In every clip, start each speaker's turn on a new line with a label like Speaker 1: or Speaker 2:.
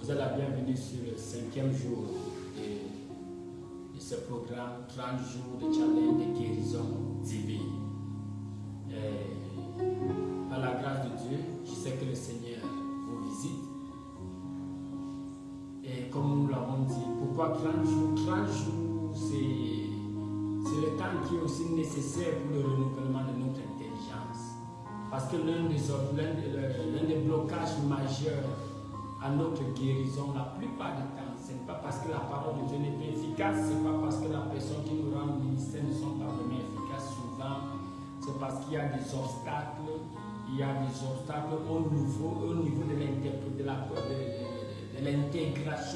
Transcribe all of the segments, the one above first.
Speaker 1: Vous êtes la bienvenue sur le 5e jour de ce programme 30 jours de challenge de guérison divine. Par la grâce de Dieu, je sais que le Seigneur vous visite. Et comme nous l'avons dit, pourquoi 30 jours? 30 jours, c'est le temps qui est aussi nécessaire pour le renouvellement de notre intelligence. Parce que l'un des blocages majeurs à notre guérison, la plupart du temps, ce n'est pas parce que la parole de Dieu n'est pas efficace, ce n'est pas parce que la personne qui nous rend le ministère ne sont pas vraiment efficaces. Souvent, c'est parce qu'il y a des obstacles, au niveau de l'intégration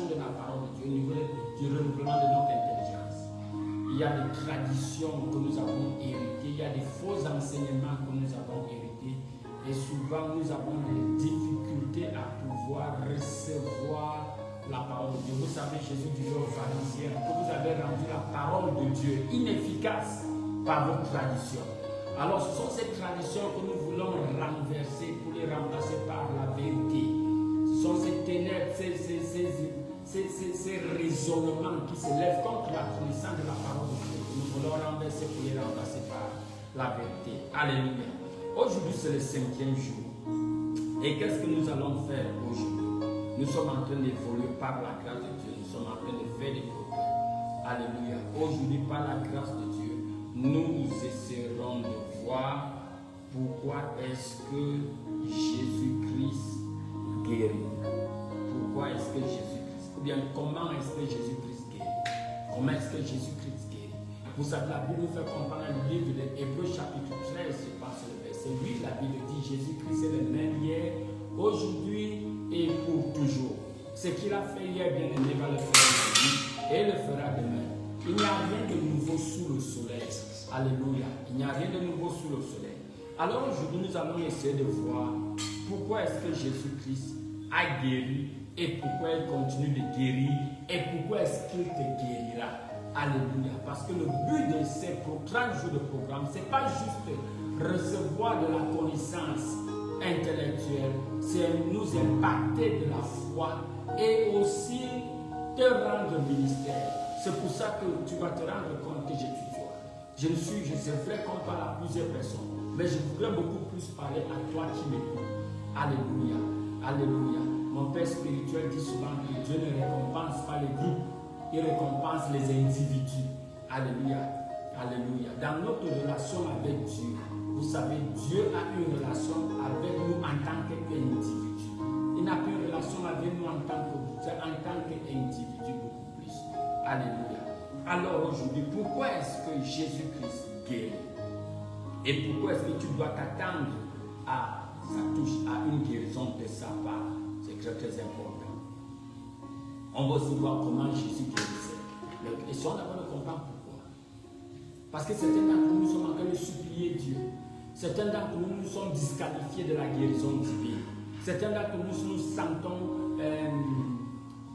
Speaker 1: de la parole de Dieu, au niveau du renouvellement de notre intelligence. Il y a des traditions que nous avons héritées, il y a des faux enseignements que nous avons hérités. Et souvent, nous avons des difficultés à pouvoir recevoir la parole de Dieu. Vous savez, Jésus disait aux pharisiens que vous avez rendu la parole de Dieu inefficace par vos traditions. Alors, ce sont ces traditions que nous voulons renverser pour les remplacer par la vérité. Ce sont ces ténèbres, ces raisonnements qui se lèvent contre la connaissance de la parole de Dieu. Nous voulons renverser pour les remplacer par la vérité. Alléluia. Aujourd'hui, c'est le 5e jour. Et qu'est-ce que nous allons faire aujourd'hui? Nous sommes en train d'évoluer par la grâce de Dieu. Nous sommes en train de faire des progrès. Alléluia. Aujourd'hui, par la grâce de Dieu, nous essaierons de voir pourquoi est-ce que Jésus-Christ guérit. Pourquoi est-ce que Jésus-Christ, ou bien comment est-ce que Jésus-Christ guérit? Comment est-ce que Jésus-Christ guérit? Vous savez, la Bible nous fait comprendre dans le livre de Hébreux chapitre 13, je pense le verset 8, la Bible dit Jésus-Christ est le même hier, aujourd'hui et pour toujours. Ce qu'il a fait hier, bien aimé, va le faire aujourd'hui et le fera demain. Il n'y a rien de nouveau sous le soleil. Alléluia. Il n'y a rien de nouveau sous le soleil. Alors aujourd'hui, nous allons essayer de voir pourquoi est-ce que Jésus-Christ a guéri et pourquoi il continue de guérir et pourquoi est-ce qu'il te guérira. Alléluia. Parce que le but de ces 30 jours de programme, ce n'est pas juste recevoir de la connaissance intellectuelle, c'est nous impacter de la foi et aussi te rendre ministère. C'est pour ça que tu vas te rendre compte que je tutoie. C'est vrai qu'on parle à plusieurs personnes, mais je voudrais beaucoup plus parler à toi qui m'écoutes. Alléluia. Alléluia. Mon Père spirituel dit souvent que Dieu ne récompense pas les groupes, il récompense les individus. Alléluia. Alléluia. Dans notre relation avec Dieu, vous savez, Dieu a une relation avec nous en tant qu'individu. Il n'a pas une relation avec nous en tant qu'individu beaucoup plus. Alléluia. Alors aujourd'hui, pourquoi est-ce que Jésus-Christ guérit? Et pourquoi est-ce que tu dois t'attendre à une guérison de sa part? C'est très très important. On va aussi voir comment Jésus guérissait. Et si on a besoin de comprendre pourquoi. Parce que certains d'entre nous sommes en train de supplier Dieu. Certains d'entre nous sommes disqualifiés de la guérison divine. Certains d'entre nous nous sentons,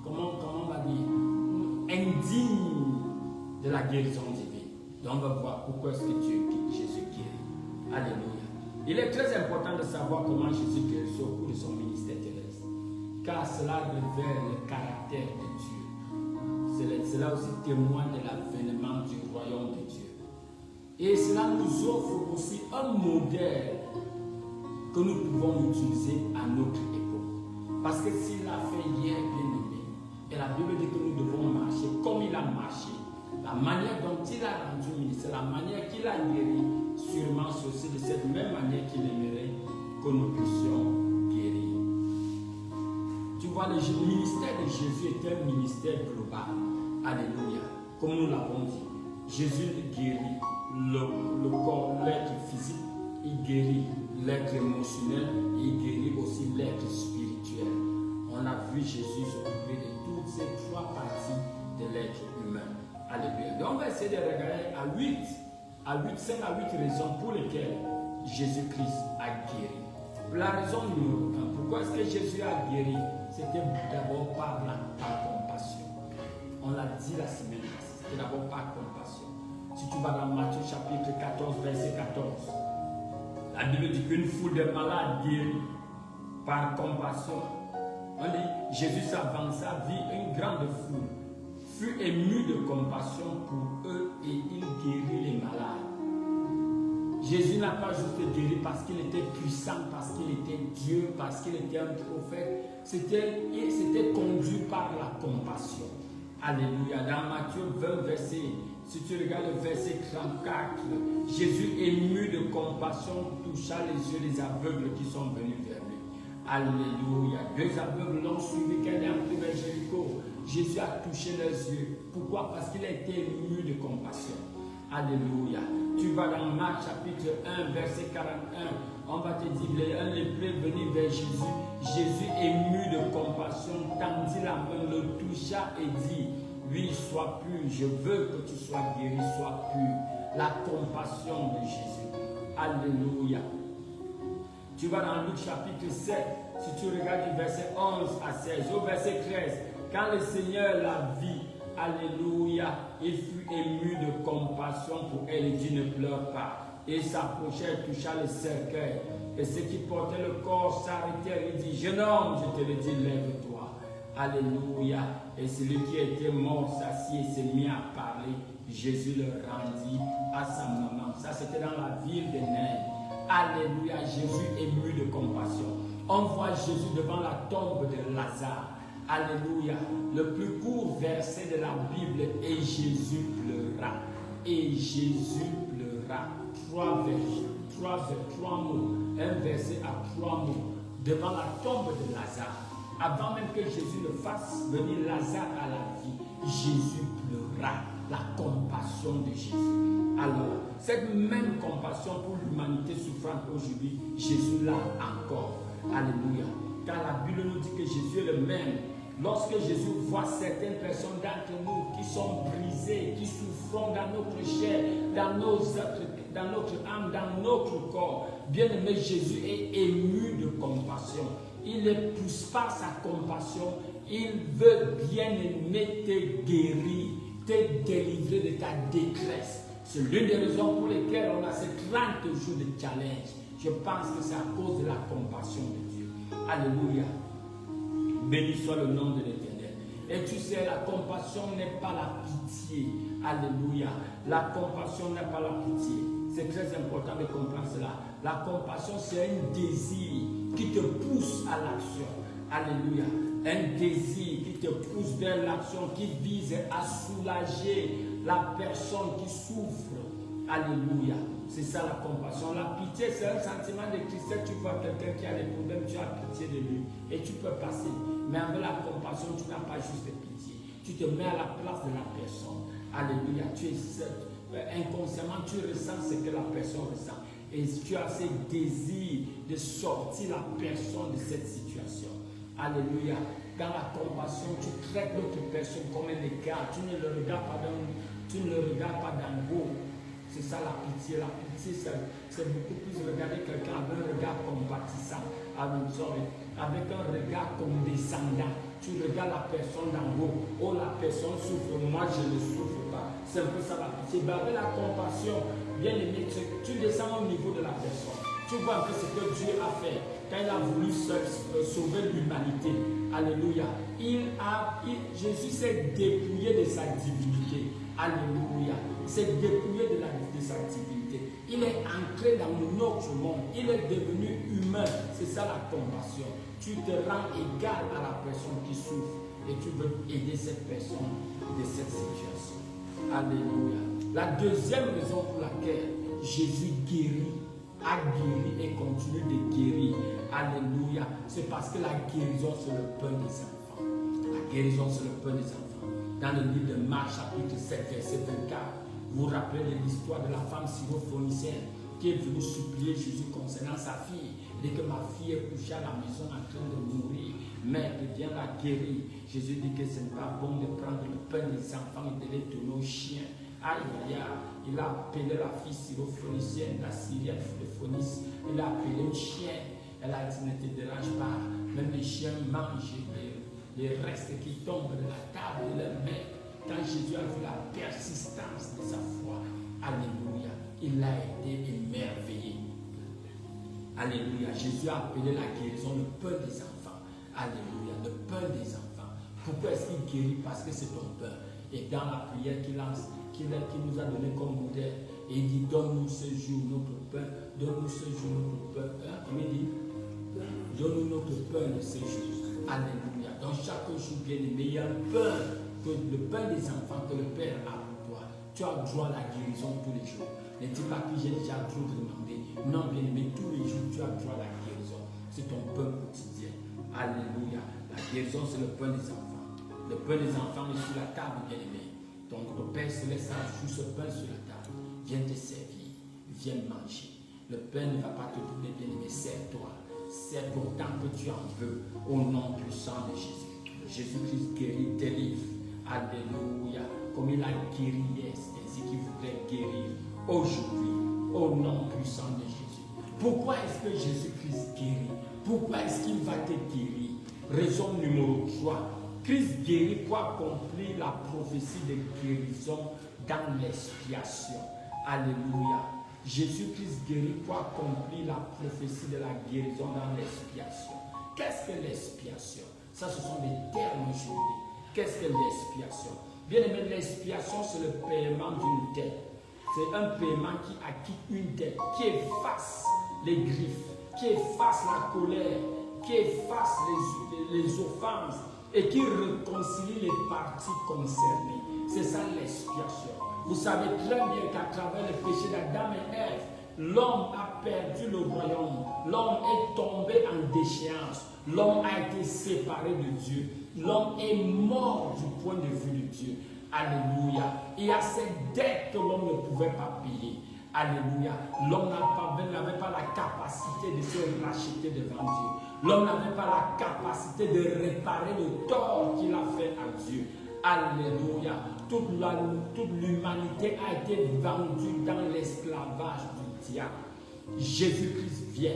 Speaker 1: comment on va dire, indignes de la guérison divine. Donc on va voir pourquoi est-ce que Jésus guérit. Alléluia. Il est très important de savoir comment Jésus guérit au cours de son ministère terrestre. Car cela révèle le caractère de Dieu. Cela aussi témoigne de l'avènement du royaume de Dieu. Et cela nous offre aussi un modèle que nous pouvons utiliser à notre époque. Parce que s'il a fait hier, bien aimé, et la Bible dit que nous devons marcher comme il a marché, la manière dont il a rendu ministère, la manière qu'il a guéri, sûrement c'est aussi de cette même manière qu'il aimerait que nous puissions guérir. Tu vois, le ministère de Jésus est un ministère global. Alléluia. Comme nous l'avons dit, Jésus guérit le corps, l'être physique, il guérit l'être émotionnel, il guérit aussi l'être spirituel. On a vu Jésus s'occuper de toutes ces 3 parties de l'être humain. Alléluia. Donc on va essayer de regarder à 5 à 8 raisons pour lesquelles Jésus-Christ a guéri. La raison numéro 1, pourquoi est-ce que Jésus a guéri? C'était d'abord par compassion. On l'a dit la semaine passée, c'était d'abord par compassion. Si tu vas dans Matthieu chapitre 14, verset 14, la Bible dit qu'une foule de malades guéris par compassion. On dit, Jésus s'avança, vit une grande foule, fut ému de compassion pour eux et il guérit les malades. Jésus n'a pas juste guéri parce qu'il était puissant, parce qu'il était Dieu, parce qu'il était un prophète. Il s'était conduit par la compassion. Alléluia. Dans Matthieu 20, verset, si tu regardes le verset 34, Jésus, ému de compassion, toucha les yeux des aveugles qui sont venus vers lui. Alléluia. 2 aveugles l'ont suivi quand il est entré vers Jéricho. Jésus a touché leurs yeux. Pourquoi? Parce qu'il a été ému de compassion. Alléluia. Tu vas dans Marc chapitre 1, verset 41. On va te dire, un lépreux venu vers Jésus. Jésus, ému de compassion, tendit la main, le toucha et dit, oui, sois pur, je veux que tu sois guéri, sois pur. La compassion de Jésus. Alléluia. Tu vas dans Luc chapitre 7, si tu regardes du verset 11 à 16, au verset 13, quand le Seigneur la vit, alléluia, il fut ému de compassion pour elle et dit ne pleure pas. Et s'approchait et toucha le cercueil. Et ceux qui portaient le corps s'arrêtèrent et dit, jeune homme, je te le dis, lève-toi. Alléluia. Et celui qui était mort s'assit et s'est mis à parler. Jésus le rendit à sa maman. Ça, c'était dans la ville de Nain. Alléluia. Jésus ému de compassion. On voit Jésus devant la tombe de Lazare. Alléluia. Le plus court verset de la Bible est Jésus pleura. Et Jésus pleura. 3 mots. Un verset à 3 mots. Devant la tombe de Lazare. Avant même que Jésus ne fasse venir Lazare à la vie, Jésus pleura. La compassion de Jésus. Alors, cette même compassion pour l'humanité souffrante aujourd'hui, Jésus l'a encore. Alléluia. Car la Bible nous dit que Jésus est le même. Lorsque Jésus voit certaines personnes d'entre nous qui sont brisées, qui souffrent dans notre chair, dans notre âme, dans notre corps, bien aimé, Jésus est ému de compassion. Il ne pousse pas sa compassion. Il veut bien aimer te guérir, te délivrer de ta détresse. C'est l'une des raisons pour lesquelles on a ces 30 jours de challenge. Je pense que c'est à cause de la compassion de Dieu. Alléluia. Béni soit le nom de l'Éternel. Et tu sais, la compassion n'est pas la pitié. Alléluia. La compassion n'est pas la pitié. C'est très important de comprendre cela. La compassion, c'est un désir qui te pousse à l'action. Alléluia. Un désir qui te pousse vers l'action, qui vise à soulager la personne qui souffre. Alléluia. C'est ça la compassion. La pitié, c'est un sentiment de tristesse. Tu vois quelqu'un qui a des problèmes, tu as pitié de lui et tu peux passer. Mais avec la compassion, tu n'as pas juste de pitié. Tu te mets à la place de la personne. Alléluia. Tu es seul. Inconsciemment, tu ressens ce que la personne ressent. Et tu as ce désir de sortir la personne de cette situation. Alléluia. Dans la compassion, tu traites l'autre personne comme un égal. Tu ne le regardes pas d'en haut. C'est ça la pitié. La pitié, c'est beaucoup plus regarder quelqu'un avec un regard compatissant, avec un regard condescendant. Tu regardes la personne d'en haut. Oh, la personne souffre, moi je ne souffre pas. C'est un peu ça la pitié. Mais avec la compassion, bien aimé, tu descends au niveau de la personne. Tu vois un peu ce que Dieu a fait. Quand il a voulu sauver l'humanité. Alléluia. Jésus s'est dépouillé de sa divinité. Alléluia. C'est dépouillé de sa divinité. Il est entré dans notre monde. Il est devenu humain. C'est ça la compassion. Tu te rends égal à la personne qui souffre et tu veux aider cette personne de cette situation. Alléluia. La deuxième raison pour laquelle Jésus a guéri et continue de guérir. Alléluia. C'est parce que la guérison, c'est le pain des enfants. La guérison, c'est le pain des enfants. Dans le livre de Marc, chapitre 7, verset 24, vous vous rappelez de l'histoire de la femme syrophénicienne qui est venue supplier Jésus concernant sa fille. Dès que ma fille est couchée à la maison en train de mourir, mais viens la guérir. Jésus dit que ce n'est pas bon de prendre le pain des enfants et de les donner aux chiens. Aïe, aïe, aïe. Il a appelé la fille syrophénicienne, la Syrienne de Phoenice. Il a appelé un chien. Elle a dit, ne te dérange pas. Même les chiens mangent les restes qui tombent de la table de leur mère. Quand Jésus a vu la persistance de sa foi, alléluia, il a été émerveillé. Alléluia. Jésus a appelé la guérison le pain des enfants. Alléluia. Le peur des enfants. Pourquoi est-ce qu'il guérit? Parce que c'est ton peur. Et dans la prière qu'il nous a donné comme modèle, et il dit, donne-nous ce jour notre peur, donne-nous ce jour notre peur. Comme il dit, donne-nous notre peur de ce jour. Alléluia. Dans chaque jour, bien aimé, il y a un peur, le peur des enfants que le Père a pour toi. Tu as droit à la guérison tous les jours. Ne dis pas que j'ai déjà trop demandé. Non, bien aimé, tous les jours, tu as droit à la guérison. C'est ton pain quotidien. Alléluia. La guérison, c'est le pain des enfants. Le pain des enfants est sur la table, bien aimé. Donc, le Père Céleste a juste ce pain sur la table. Viens te servir. Viens manger. Le pain ne va pas te donner, bien aimé. Sers-toi. Sers-toi autant que tu en veux. Au nom puissant de Jésus. Jésus-Christ guérit, délivre. Alléluia. Comme il a guéri hier, c'est ainsi qu'il voudrait guérir aujourd'hui. Au nom puissant de Jésus. Pourquoi est-ce que Jésus-Christ guérit? Pourquoi est-ce qu'il va te guérir? Raison numéro 3. Christ guérit pour accomplir la prophétie de guérison dans l'expiation. Alléluia. Jésus-Christ guérit pour accomplir la prophétie de la guérison dans l'expiation. Qu'est-ce que l'expiation? Ça, ce sont des termes juridiques. Qu'est-ce que l'expiation? Bien aimé, l'expiation, c'est le paiement d'une dette. C'est un paiement qui acquitte une dette, qui efface les griffes, qui efface la colère, qui efface les offenses et qui réconcilie les parties concernées. C'est ça l'expiation. Vous savez très bien qu'à travers le péché d'Adam et Ève, l'homme a perdu le royaume. L'homme est tombé en déchéance. L'homme a été séparé de Dieu. L'homme est mort du point de vue de Dieu. Alléluia. Il y a cette dette que l'homme ne pouvait pas payer. Alléluia. L'homme n'avait pas la capacité de se racheter devant Dieu. L'homme n'avait pas la capacité de réparer le tort qu'il a fait à Dieu. Alléluia. Toute l'humanité a été vendue dans l'esclavage du diable. Jésus-Christ vient.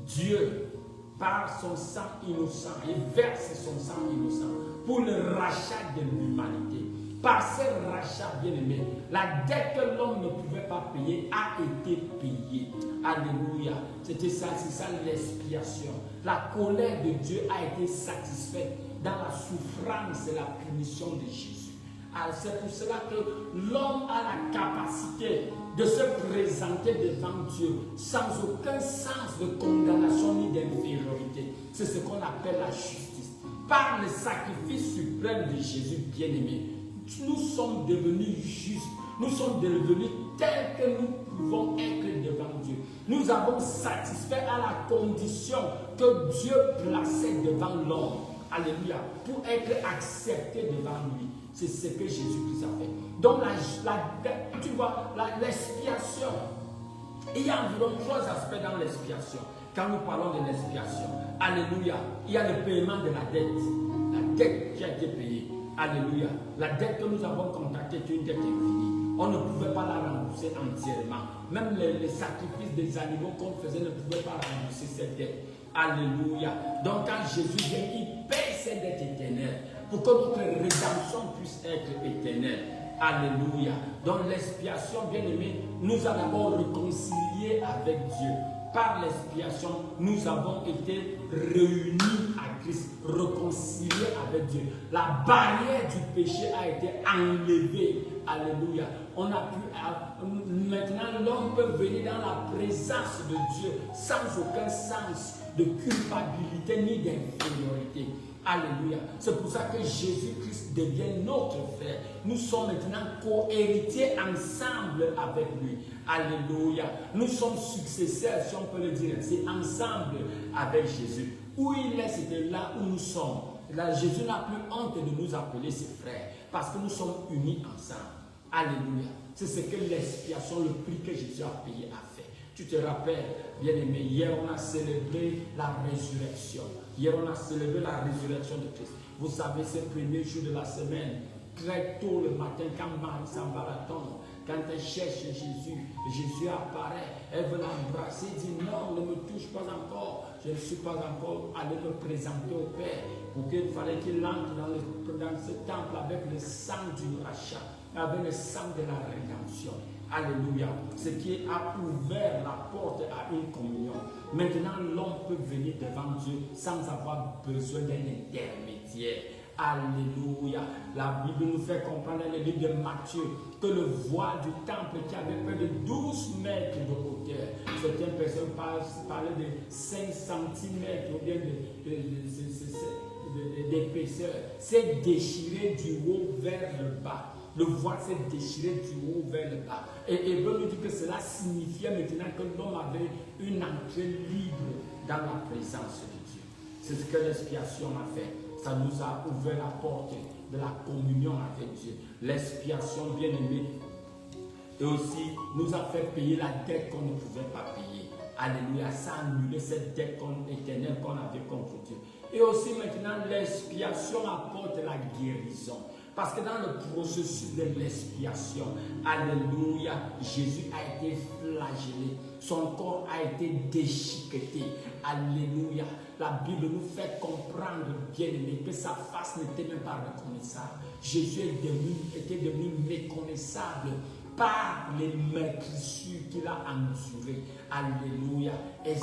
Speaker 1: Dieu, par son sang innocent, il verse son sang innocent pour le rachat de l'humanité. Par ce rachat, bien-aimé, la dette que l'homme ne pouvait pas payer a été payée. Alléluia. C'était ça, c'est ça l'expiation. La colère de Dieu a été satisfaite dans la souffrance et la punition de Jésus. Alors c'est pour cela que l'homme a la capacité de se présenter devant Dieu sans aucun sens de condamnation ni d'infériorité. C'est ce qu'on appelle la justice. Par le sacrifice suprême de Jésus bien-aimé, nous sommes devenus justes. Nous sommes devenus tels que nous pouvons être devant Dieu. Nous avons satisfait à la condition que Dieu plaçait devant l'homme. Alléluia. Pour être accepté devant lui. C'est ce que Jésus-Christ a fait. Donc, tu vois, l'expiation. Il y a environ 3 aspects dans l'expiation. Quand nous parlons de l'expiation, alléluia, il y a le paiement de la dette. La dette qui a été payée. Alléluia. La dette que nous avons contractée est une dette infinie. On ne pouvait pas la rembourser entièrement. Même les sacrifices des animaux qu'on faisait ne pouvaient pas rembourser cette dette. Alléluia. Donc quand Jésus vient, il paye cette dette éternelle pour que notre rédemption puisse être éternelle. Alléluia. Donc l'expiation, bien aimé, nous a d'abord réconciliés avec Dieu. Par l'expiation, nous avons été réunis à Christ, réconciliés avec Dieu. La barrière du péché a été enlevée. Alléluia. On a pu, maintenant l'homme peut venir dans la présence de Dieu sans aucun sens de culpabilité ni d'infériorité. Alléluia. C'est pour ça que Jésus-Christ devient notre frère. Nous sommes maintenant co-héritiers ensemble avec lui. Alléluia. Nous sommes successeurs, si on peut le dire ainsi, ensemble avec Jésus. Où il est, c'était là où nous sommes. Là, Jésus n'a plus honte de nous appeler ses frères parce que nous sommes unis ensemble. Alléluia. C'est ce que l'expiation, le prix que Jésus a payé, a fait. Tu te rappelles, bien-aimé, hier on a célébré la résurrection. Hier on a célébré la résurrection de Christ. Vous savez, ce premier jour de la semaine, très tôt le matin, quand Marie s'en va à la tombe, quand elle cherche Jésus, Jésus apparaît, elle veut l'embrasser, dit non, ne me touche pas encore, je ne suis pas encore allé me présenter au Père, pour qu'il fallait qu'il entre dans ce temple avec le sang du rachat, avec le sang de la rédemption. Alléluia. Ce qui a ouvert la porte à une communion. Maintenant, l'homme peut venir devant Dieu sans avoir besoin d'un intermédiaire. Alléluia. La Bible nous fait comprendre dans le livre de Matthieu que le voile du temple qui avait près de 12 mètres de hauteur, certaines personnes parlaient de 5 cm ou bien d'épaisseur, s'est déchiré du haut vers le bas. Le voile s'est déchiré du haut vers le bas. Et Hébreu nous dit que cela signifiait maintenant que l'homme avait une entrée libre dans la présence de Dieu. C'est ce que l'expiation a fait. Ça nous a ouvert la porte de la communion avec Dieu. L'expiation, bien aimée, et aussi nous a fait payer la dette qu'on ne pouvait pas payer. Alléluia, ça a annulé cette dette éternelle qu'on avait contre Dieu. Et aussi maintenant, l'expiation apporte la guérison. Parce que dans le processus de l'expiation, alléluia, Jésus a été flagellé. Son corps a été déchiqueté. Alléluia. La Bible nous fait comprendre, bien aimé, que sa face n'était même pas reconnaissable. Jésus était devenu méconnaissable par les meurtrissures qu'il a endurées. Alléluia. Et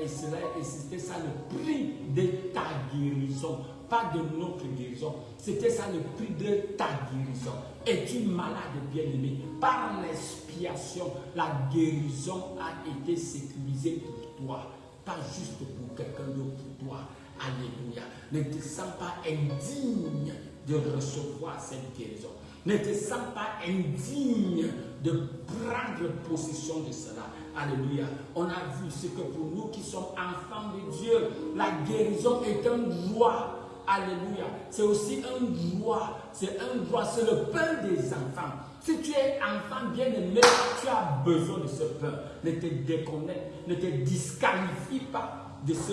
Speaker 1: c'était ça le prix de ta guérison. Pas de notre guérison. C'était ça le prix de ta guérison. Es-tu malade, bien-aimé? Par l'expiation, la guérison a été sécurisée pour toi. Pas juste pour quelqu'un d'autre, pour toi. Alléluia. Ne te sens pas indigne de recevoir cette guérison. Ne te sens pas indigne de prendre possession de cela. Alléluia. On a vu ce que pour nous qui sommes enfants de Dieu, la guérison est un droit. Alléluia. C'est aussi un droit. C'est un droit. C'est le pain des enfants. Si tu es enfant bien-aimé, tu as besoin de ce pain. Ne te déconnecte, ne te disqualifie pas de ce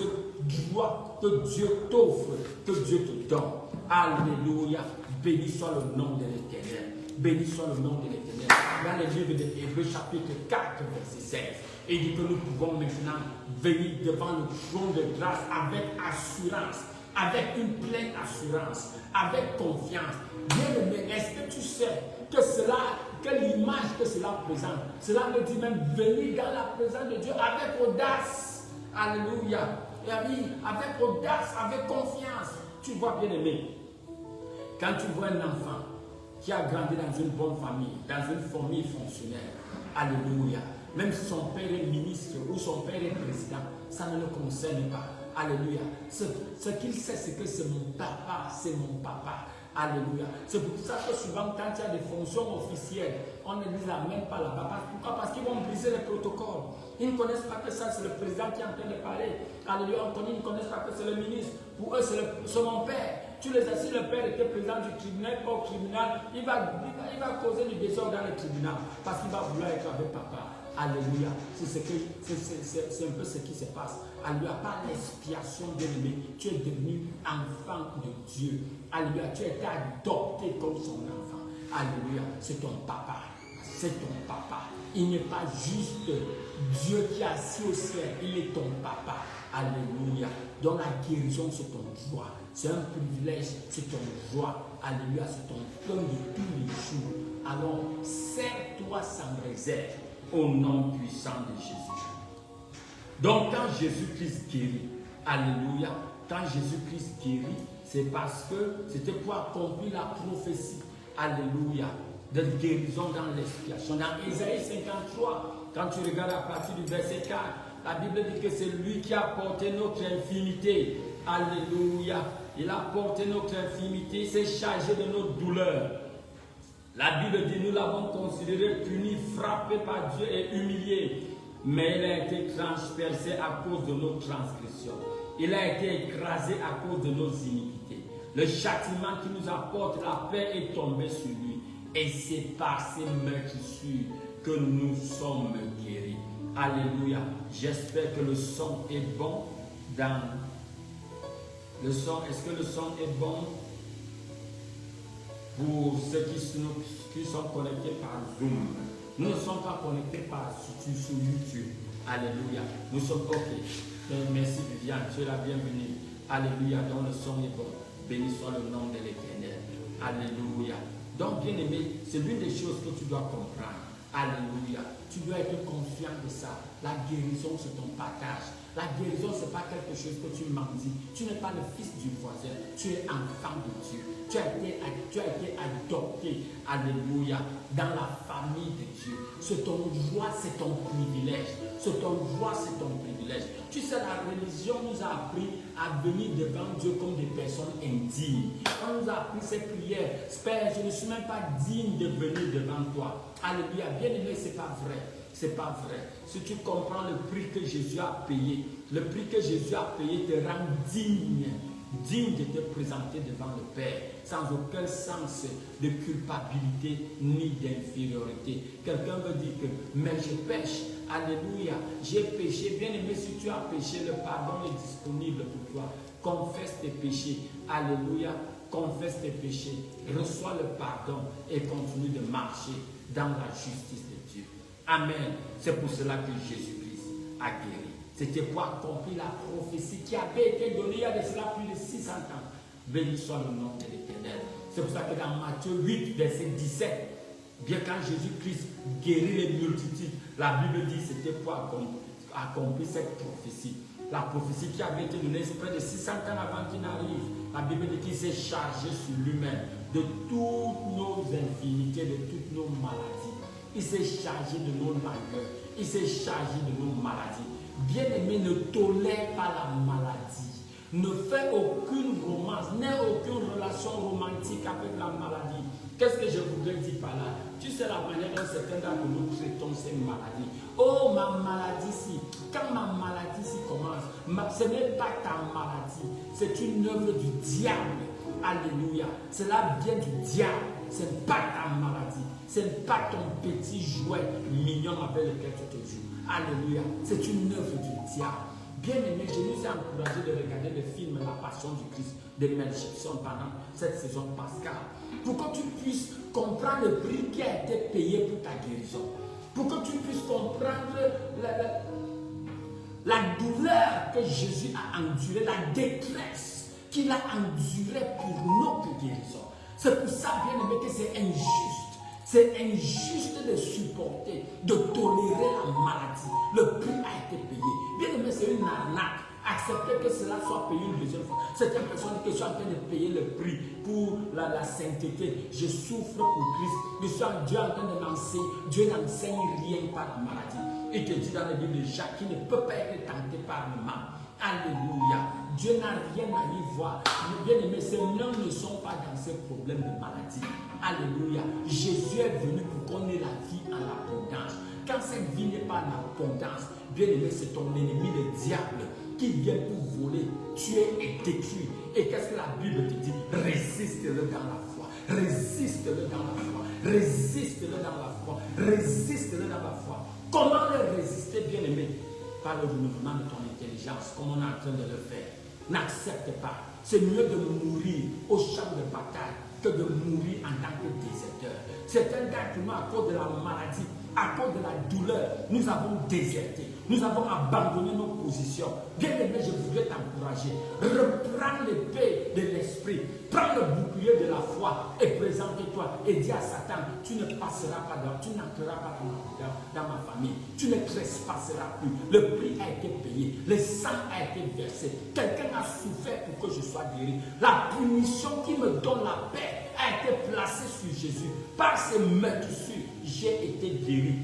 Speaker 1: droit que Dieu t'offre, que Dieu te donne. Alléluia. Béni soit le nom de l'Éternel. Béni soit le nom de l'Éternel. Dans le livre de Hébreux chapitre 4, verset 16, il dit que nous pouvons maintenant venir devant le trône de grâce avec assurance, avec une pleine assurance, avec confiance. Bien-aimé, est-ce que tu sais que l'image que cela présente, cela veut dire même venir dans la présence de Dieu avec audace. Alléluia. Et oui, avec audace, avec confiance. Tu vois, bien-aimé, quand tu vois un enfant qui a grandi dans une bonne famille, dans une famille fonctionnaire, alléluia, même si son père est ministre ou son père est président, ça ne le concerne pas. Alléluia. Ce qu'il sait, c'est que c'est mon papa, c'est mon papa. Alléluia. C'est pour ça que souvent, quand il y a des fonctions officielles, on ne les amène pas là-bas. Pourquoi? Parce qu'ils vont briser les protocoles. Ils ne connaissent pas que ça, c'est le président qui est en train de parler. Alléluia. Ils ne connaissent pas que c'est le ministre. Pour eux, c'est mon père. Tu les assis, le père était président du tribunal, pas au tribunal. Il va causer du désordre dans le tribunal. Parce qu'il va vouloir être avec papa. Alléluia. C'est un peu ce qui se passe. Alléluia. Par l'expiation de lui, tu es devenu enfant de Dieu. Alléluia. Tu as été adopté comme son enfant. Alléluia. C'est ton papa. C'est ton papa. Il n'est pas juste Dieu qui est assis au ciel. Il est ton papa. Alléluia. Donc la guérison, c'est ton droit. C'est un privilège. C'est ton droit. Alléluia. C'est ton pain de tous les jours. Alors, sers-toi sans réserve. Au nom puissant de Jésus. Donc quand Jésus-Christ guérit, alléluia, quand Jésus-Christ guérit, c'est parce que c'était pour accomplir la prophétie, alléluia, de guérison dans l'expiation. Dans Ésaïe 53, quand tu regardes à partir du verset 4, la Bible dit que c'est lui qui a porté notre infirmité, alléluia, il a porté notre infirmité, il s'est chargé de nos douleurs. La Bible dit, nous l'avons considéré puni, frappé par Dieu et humilié. Mais il a été transpercé à cause de nos transgressions. Il a été écrasé à cause de nos iniquités. Le châtiment qui nous apporte la paix est tombé sur lui. Et c'est par ses meurtrissures que nous sommes guéris. Alléluia. J'espère que le son est bon dans... Le son, est-ce que le son est bon? Pour ceux qui sont connectés par Zoom, nous ne sommes pas connectés sur YouTube. Alléluia. Nous sommes OK. Merci Viviane, tu es la bienvenue. Alléluia. Donc le son est bon. Béni soit le nom de l'Éternel. Alléluia. Donc bien aimé, c'est l'une des choses que tu dois comprendre. Alléluia. Tu dois être confiant de ça. La guérison, c'est ton partage. La guérison, ce n'est pas quelque chose que tu mendis. Tu n'es pas le fils du voisin. Tu es enfant de Dieu. Tu as été adopté, alléluia, dans la famille de Dieu. C'est ton joie, c'est ton privilège. C'est ton joie, c'est ton privilège. Tu sais, la religion nous a appris à venir devant Dieu comme des personnes indignes. On nous a appris ces prières. Père, je ne suis même pas digne de venir devant toi. Alléluia. Bien aimé, ce n'est pas vrai. C'est pas vrai. Si tu comprends le prix que Jésus a payé, le prix que Jésus a payé te rend digne de te présenter devant le Père, sans aucun sens de culpabilité ni d'infériorité. Quelqu'un veut dire que, mais je pêche, alléluia, j'ai péché. Bien aimé, si tu as péché, le pardon est disponible pour toi. Confesse tes péchés, alléluia, confesse tes péchés, reçois le pardon et continue de marcher dans la justice de Dieu. Amen. C'est pour cela que Jésus-Christ a guéri. C'était pour accomplir la prophétie qui avait été donnée il y a de cela plus de 600 ans. Béni soit le nom de l'Éternel. C'est pour ça que dans Matthieu 8, verset 17, bien quand Jésus-Christ guérit les multitudes, la Bible dit que c'était pour accomplir cette prophétie. La prophétie qui avait été donnée près de 600 ans avant qu'il n'arrive. La Bible dit qu'il s'est chargé sur lui-même de toutes nos infinités, de toutes nos maladies. Il s'est chargé de nos malheurs. Il s'est chargé de nos maladies. Bien-aimé, ne tolère pas la maladie. Ne fais aucune romance, n'aie aucune relation romantique avec la maladie. Qu'est-ce que je voudrais dire par là? Tu sais la manière dont certains d'entre nous traitons ces maladies. Oh, ma maladie si. Quand ma maladie si commence, ce n'est pas ta maladie. C'est une œuvre du diable. Alléluia. Cela vient du diable. Ce n'est pas ta maladie. Ce n'est pas ton petit jouet mignon avec lequel tu te joues. Alléluia. C'est une œuvre du diable. Bien aimé, je nous ai encouragé de regarder le film La Passion du Christ de Mel Gibson pendant cette saison pascale. Pour que tu puisses comprendre le prix qui a été payé pour ta guérison. Pour que tu puisses comprendre la douleur que Jésus a endurée, la détresse qu'il a endurée pour notre guérison. C'est pour ça, bien aimé, que c'est injuste. C'est injuste de supporter, de tolérer la maladie. Le prix a été payé. Bien aimé, c'est une arnaque. Accepter que cela soit payé une deuxième fois. Certaines personnes qui sont en train de payer le prix pour la sainteté. Je souffre pour Christ. Dieu est en train de m'enseigner. Dieu n'enseigne rien par la maladie. Il te dit dans la Bible de Jacques qu'il ne peut pas être tenté par le mal. Alléluia. Dieu n'a rien à y voir. Bien aimé, ces noms ne sont pas dans ces problèmes de maladie. Alléluia. Jésus est venu pour qu'on ait la vie en abondance. Quand cette vie n'est pas en abondance, bien aimé, c'est ton ennemi, le diable, qui vient pour voler, tuer et détruire. Et qu'est-ce que la Bible te dit? Résiste-le dans la foi. Résiste-le dans la foi. Résiste-le dans la foi. Résiste-le dans la foi. Comment le résister, bien aimé? Par le renouvellement de ton intelligence, comme on est en train de le faire. N'accepte pas. C'est mieux de mourir au champ de bataille que de mourir en tant que déserteur. Certains d'entre nous, à cause de la maladie, à cause de la douleur, nous avons déserté. Nous avons abandonné nos positions. Bien aimé, je voudrais t'encourager. Reprends l'épée de l'esprit. Prends le bouclier de la foi et présente-toi et dis à Satan, tu ne passeras pas tu n'entreras pas dans ma famille. Tu ne trespasseras plus. Le prix a été payé. Le sang a été versé. Quelqu'un a souffert pour que je sois guéri. La punition qui me donne la paix a été placée sur Jésus. Par ses meurtrissures, j'ai été guéri.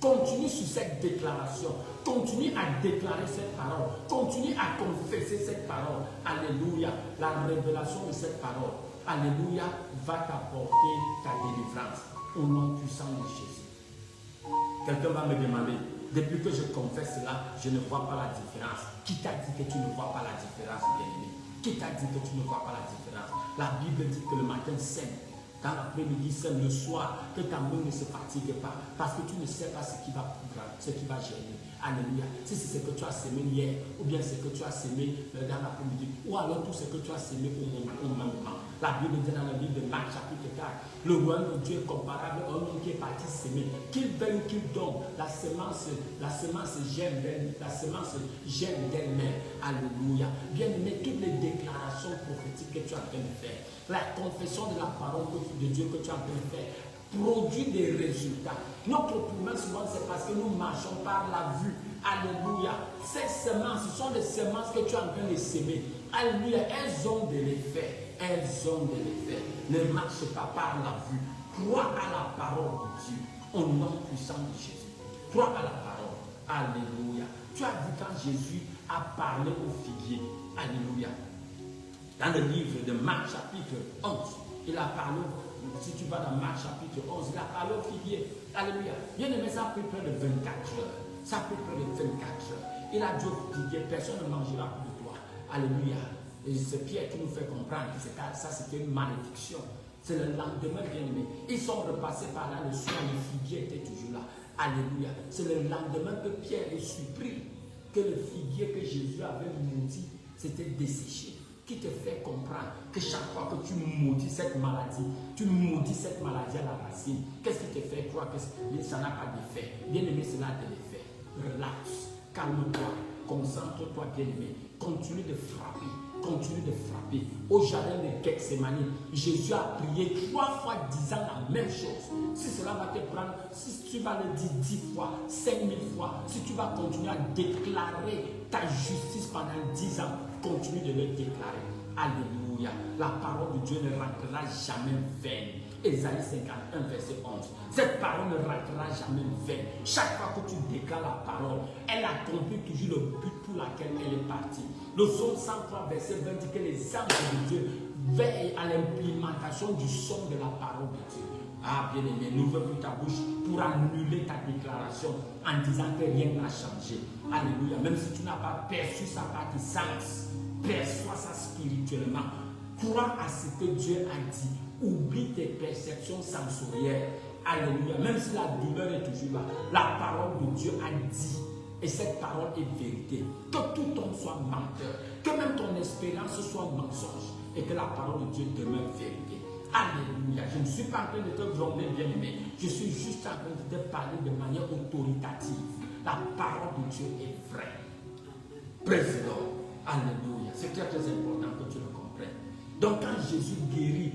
Speaker 1: Continue sur cette déclaration. Continue à déclarer cette parole. Continue à confesser cette parole. Alléluia. La révélation de cette parole, alléluia, va t'apporter ta délivrance. Au nom puissant de Jésus. Quelqu'un va me demander, depuis que je confesse cela, je ne vois pas la différence. Qui t'a dit que tu ne vois pas la différence, bien-aimé? Qui t'a dit que tu ne vois pas la différence? La Bible dit que le matin saigne. Dans l'après-midi, c'est le soir, que ta main ne se fatigue pas, parce que tu ne sais pas ce qui va gêner. Alléluia. Si c'est ce que tu as semé hier, ou bien ce que tu as semé dans l'après-midi, ou alors tout ce que tu as semé au même moment. La Bible dit dans le livre de Marc, chapitre 4, le royaume de Dieu est comparable à un homme qui est parti semer. Qu'il veuille ou qu'il donne, la semence germe d'elle-même. Alléluia. Bien aimé, toutes les déclarations prophétiques que tu es en train de faire, la confession de la parole de Dieu que tu es en train de faire, produit des résultats. Notre problème souvent c'est parce que nous marchons par la vue. Alléluia. Ces semences, ce sont des semences que tu es en train de s'aimer. Alléluia. Elles ont de l'effet. Elles ont de l'effet. Ne marche pas par la vue. Crois à la parole de Dieu. Au nom puissant de Jésus. Crois à la parole. Alléluia. Tu as vu quand Jésus a parlé au figuier. Alléluia. Dans le livre de Marc chapitre 11, il a parlé, si tu vas dans Marc chapitre 11, il a parlé au figuier. Alléluia. Bien aimé, ça a pris près de 24 heures. Ça a pris près de 24 heures. Il a dit au figuier, personne ne mangera plus de toi. Alléluia. Et c'est Pierre qui nous fait comprendre que ça c'était une malédiction. C'est le lendemain, bien aimé. Ils sont repassés par là le soir, le figuier était toujours là. Alléluia. C'est le lendemain que Pierre est surpris que le figuier que Jésus avait maudit, c'était desséché. Qui te fait comprendre que chaque fois que tu maudis cette maladie, tu maudis cette maladie à la racine. Qu'est-ce qui te fait croire que ça n'a pas d'effet? Bien aimé, cela a de l'effet. Relax, calme-toi, concentre-toi, bien aimé. Continue de frapper. Continue de frapper. Au jardin de Gethsémani, Jésus a prié 3 fois disant la même chose. Si cela va te prendre, si tu vas le dire 10 fois, 5000 fois, si tu vas continuer à déclarer ta justice pendant 10 ans, continue de le déclarer. Alléluia. La parole de Dieu ne rentrera jamais vaine. Ésaïe 51, verset 11. Cette parole ne rentrera jamais vaine. Chaque fois que tu déclares la parole, elle accomplit toujours le but pour lequel elle est partie. Le psaume 103, verset 20 dit que les anges de Dieu veillent à l'implémentation du son de la parole de Dieu. Ah, bien aimé, n'ouvre plus ta bouche pour annuler ta déclaration en disant que rien n'a changé. Alléluia. Même si tu n'as pas perçu sa partie sens, perçois ça spirituellement. Crois à ce que Dieu a dit. Oublie tes perceptions sensorielles. Alléluia. Même si la douleur est toujours là, la parole de Dieu a dit. Et cette parole est vérité. Que tout homme soit menteur. Que même ton expérience soit mensonge. Et que la parole de Dieu demeure vérité. Alléluia. Je ne suis pas en train de te gronder, bien aimé. Je suis juste en train de te parler de manière autoritative. La parole de Dieu est vraie. Praise the Lord. Alléluia. C'est très très important que tu le comprennes. Donc quand Jésus guérit,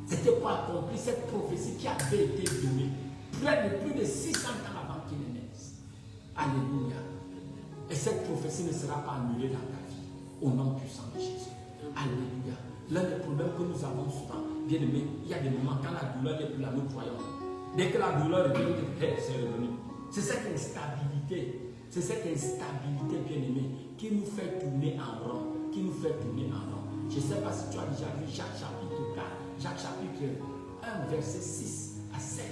Speaker 1: c'était pour accomplir cette prophétie qui avait été donnée plus de 600 ans avant qu'il ne naisse. Alléluia. Et cette prophétie ne sera pas annulée dans ta vie. Au nom puissant de Jésus. Alléluia. L'un des problèmes que nous avons souvent, bien aimé, il y a des moments quand la douleur n'est plus là, nous croyons. Dès que la douleur revient, c'est revenu. C'est cette instabilité. C'est cette instabilité, bien aimé, qui nous fait tourner en rond. Qui nous fait tourner en rond. Je ne sais pas si tu as déjà lu Jacques chapitre 4, Jacques chapitre 1, verset 6 à 7.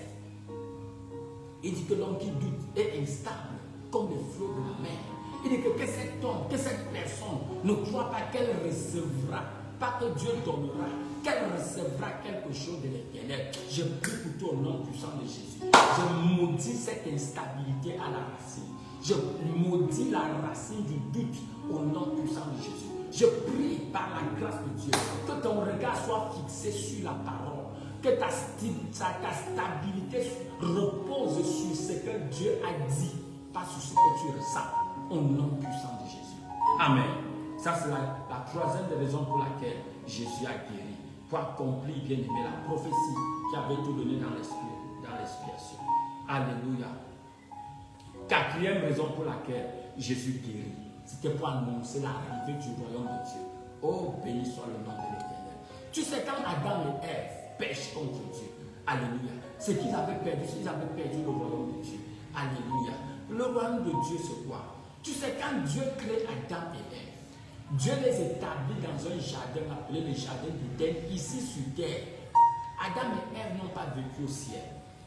Speaker 1: Il dit que l'homme qui doute est instable comme les flots de la mer. Il dit que cet homme, que cette personne ne croit pas qu'elle recevra, pas que Dieu donnera, qu'elle recevra quelque chose de l'éternel. Je prie pour toi au nom puissant de Jésus. Je maudis cette instabilité à la racine. Je maudis la racine du doute au nom puissant de Jésus. Je prie par la grâce de Dieu que ton regard soit fixé sur la parole, que ta stabilité repose sur ce que Dieu a dit, pas sur ce que tu ressens, au nom puissant de Jésus. Amen. Ça c'est la troisième raison pour laquelle Jésus a guéri, pour accomplir, bien aimé, la prophétie qui avait tout donné dans l'expiation. Alléluia. Quatrième raison pour laquelle Jésus guérit, c'était pour annoncer l'arrivée du royaume de Dieu. Oh, béni soit le nom de l'Éternel. Tu sais, quand Adam et Ève pêchent contre Dieu, alléluia, c'est qu'ils avaient perdu le royaume de Dieu. Alléluia. Le royaume de Dieu, c'est quoi? Tu sais, quand Dieu crée Adam et Ève, Dieu les établit dans un jardin appelé le jardin d'Éden, ici sur terre. Adam et Ève n'ont pas vécu au ciel.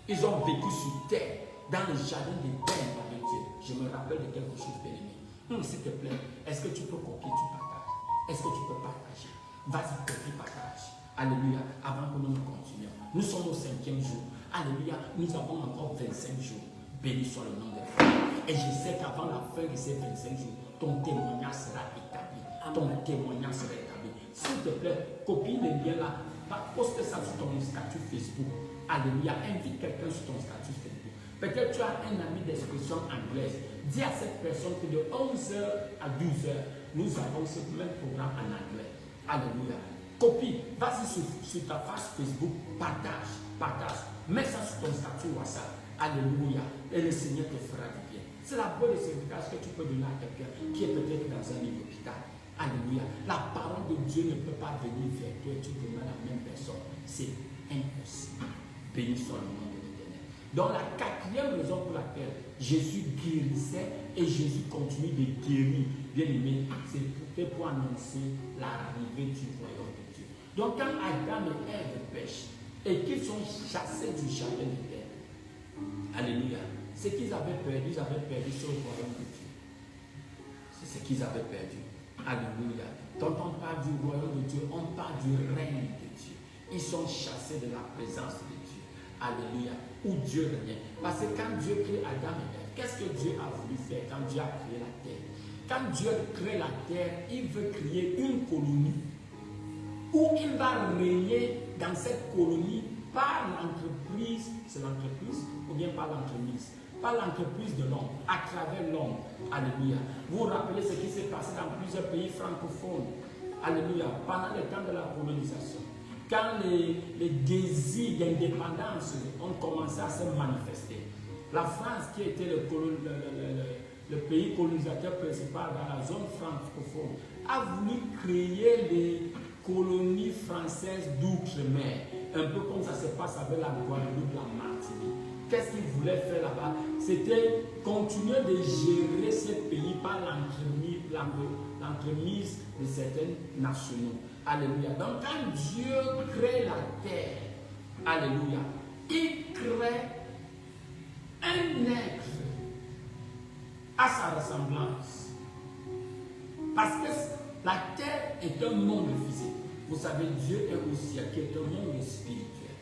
Speaker 1: Ils ont vécu sur terre, dans le jardin d'Éden avec Dieu. Je me rappelle de quelque chose, bien aimé. S'il te plaît, est-ce que tu peux copier, tu partages? Est-ce que tu peux partager? Vas-y, copie, partage. Alléluia. Avant que nous continuions. Nous sommes au 5e jour. Alléluia. Nous avons encore 25 jours. Béni soit le nom de Dieu. Et je sais qu'avant la fin de ces 25 jours, ton témoignage sera établi. Ton témoignage sera établi. S'il te plaît, copie le lien là. Poste ça sur ton statut Facebook. Alléluia. Invite quelqu'un sur ton statut Facebook. Peut-être tu as un ami d'expression anglaise. Dis à cette personne que de 11h à 12h, nous avons ce même programme en anglais. Alléluia. Copie, vas-y sur ta page Facebook, partage. Mets ça sur ton statut WhatsApp. Alléluia. Et le Seigneur te fera du bien. C'est la bonne certification que tu peux donner à quelqu'un qui est peut-être dans un lit d'hôpital. Alléluia. La parole de Dieu ne peut pas venir vers toi et tu demandes à la même personne. C'est impossible. Béni soit le nom de l'Éternel. Donc la quatrième raison pour laquelle Jésus guérissait et Jésus continue de guérir, bien aimé, c'était pour annoncer l'arrivée du royaume de Dieu. Donc quand Adam et Ève pêchent et qu'ils sont chassés du jardin d'Éden, alléluia, ce qu'ils avaient perdu ce royaume de Dieu. C'est ce qu'ils avaient perdu. Alléluia. Quand on parle du royaume de Dieu, on parle du règne de Dieu. Ils sont chassés de la présence de Dieu. Alléluia. Où Dieu revient. Parce que quand Dieu crée Adam et Ève, qu'est-ce que Dieu a voulu faire quand Dieu a créé la terre? Quand Dieu crée la terre, il veut créer une colonie où il va régner dans cette colonie par l'entreprise, c'est l'entreprise ou bien par l'entremise? Par l'entreprise de l'homme, à travers l'homme. Alléluia. Vous vous rappelez ce qui s'est passé dans plusieurs pays francophones. Alléluia. Pendant le temps de la colonisation. Quand les désirs d'indépendance ont commencé à se manifester. La France, qui était le pays colonisateur principal dans la zone francophone, a voulu créer les colonies françaises d'outre-mer. Un peu comme ça se passe avec la Guadeloupe, la Martinique. Qu'est-ce qu'ils voulaient faire là-bas? C'était continuer de gérer ces pays par l'entremise de certains nationaux. Alléluia. Donc quand Dieu crée la terre, alléluia, il crée un être à sa ressemblance. Parce que la terre est un monde physique. Vous savez, Dieu est aussi qui est un monde spirituel.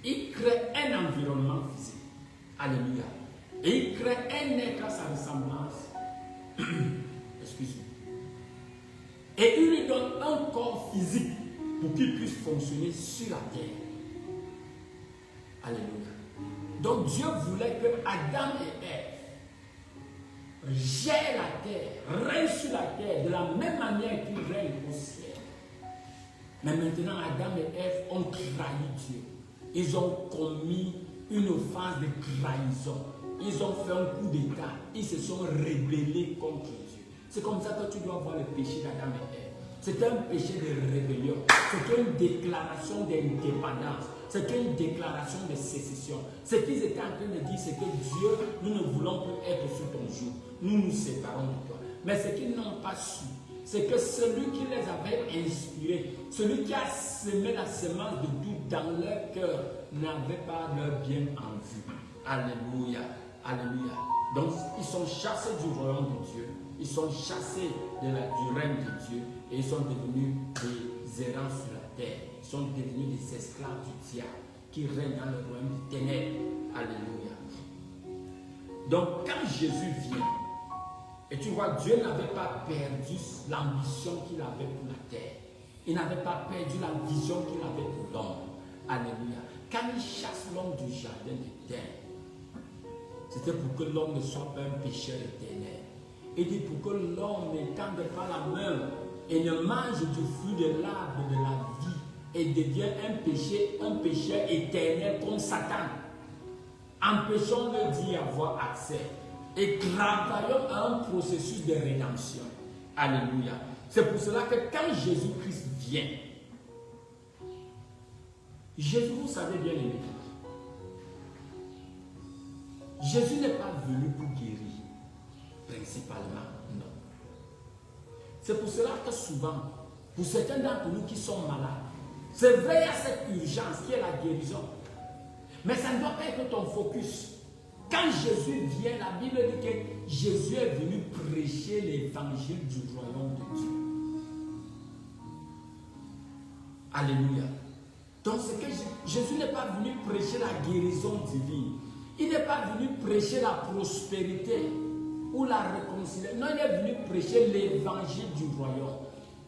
Speaker 1: Il crée un environnement physique. Alléluia. Et il crée un être à sa ressemblance. Excuse-moi. Et il lui donne un corps physique pour qu'il puisse fonctionner sur la terre. Alléluia. Donc Dieu voulait que Adam et Ève gèrent la terre, règnent sur la terre de la même manière qu'ils règnent au ciel. Mais maintenant, Adam et Ève ont trahi Dieu. Ils ont commis une offense de trahison. Ils ont fait un coup d'état. Ils se sont rebellés contre Dieu. C'est comme ça que tu dois voir le péché d'Adam et Ève. C'était un péché de rébellion. C'était une déclaration d'indépendance. C'était une déclaration de sécession. Ce qu'ils étaient en train de dire, c'est que Dieu, nous ne voulons plus être sous ton joug. Nous nous séparons de toi. Mais ce qu'ils n'ont pas su, c'est que celui qui les avait inspirés, celui qui a semé la semence de doute dans leur cœur, n'avait pas leur bien en vue. Alléluia. Alléluia. Donc, ils sont chassés du royaume de Dieu. Ils sont chassés du règne de Dieu. Et ils sont devenus des errants sur la terre. Ils sont devenus des esclaves du diable qui règnent dans le royaume des ténèbres. Alléluia. Donc, quand Jésus vient, et tu vois, Dieu n'avait pas perdu l'ambition qu'il avait pour la terre. Il n'avait pas perdu la vision qu'il avait pour l'homme. Alléluia. Quand il chasse l'homme du jardin d'Éden, c'était pour que l'homme ne soit pas un pécheur éternel. Il dit pour que l'homme n'étende pas la main et ne mange du fruit de l'arbre de la vie et devient un pécheur éternel comme Satan. Empêchons-le d'y avoir accès et travaillons à un processus de rédemption. Alléluia. C'est pour cela que quand Jésus-Christ vient, Jésus, vous savez bien aimé, Jésus n'est pas venu pour guérir, principalement, non. C'est pour cela que souvent, pour certains d'entre nous qui sont malades, c'est vrai, il y a cette urgence qui est la guérison. Mais ça ne doit pas être ton focus. Quand Jésus vient, la Bible dit que Jésus est venu prêcher l'évangile du royaume de Dieu. Alléluia. Donc c'est que Jésus n'est pas venu prêcher la guérison divine. Il n'est pas venu prêcher la prospérité ou la réconciliation. Non, il est venu prêcher l'évangile du royaume.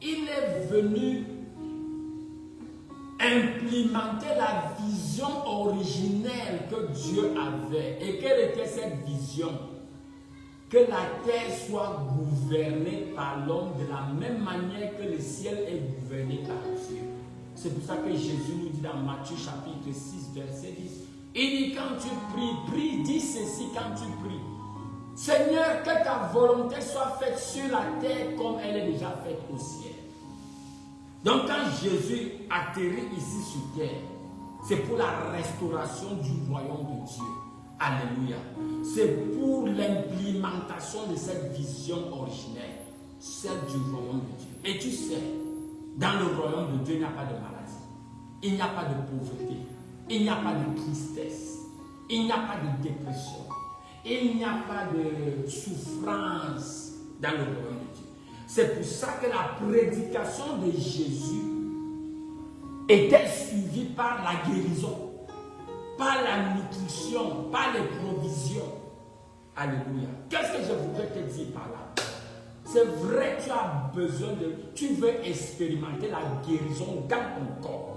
Speaker 1: Il est venu implémenter la vision originelle que Dieu avait. Et quelle était cette vision? Que la terre soit gouvernée par l'homme de la même manière que le ciel est gouverné par Dieu. C'est pour ça que Jésus nous dit dans Matthieu chapitre 6, verset 10, il dit quand tu prie, dis ceci quand tu pries. Seigneur, que ta volonté soit faite sur la terre comme elle est déjà faite au ciel. Donc quand Jésus atterrit ici sur terre, c'est pour la restauration du royaume de Dieu. Alléluia. C'est pour l'implémentation de cette vision originelle, celle du royaume de Dieu. Et tu sais, dans le royaume de Dieu, il n'y a pas de maladie, il n'y a pas de pauvreté, il n'y a pas de tristesse, il n'y a pas de dépression, il n'y a pas de souffrance dans le royaume de Dieu. C'est pour ça que la prédication de Jésus était suivie par la guérison, par la nutrition, par les provisions. Alléluia. Qu'est-ce que je voudrais te dire par là? C'est vrai, tu as besoin tu veux expérimenter la guérison dans ton corps.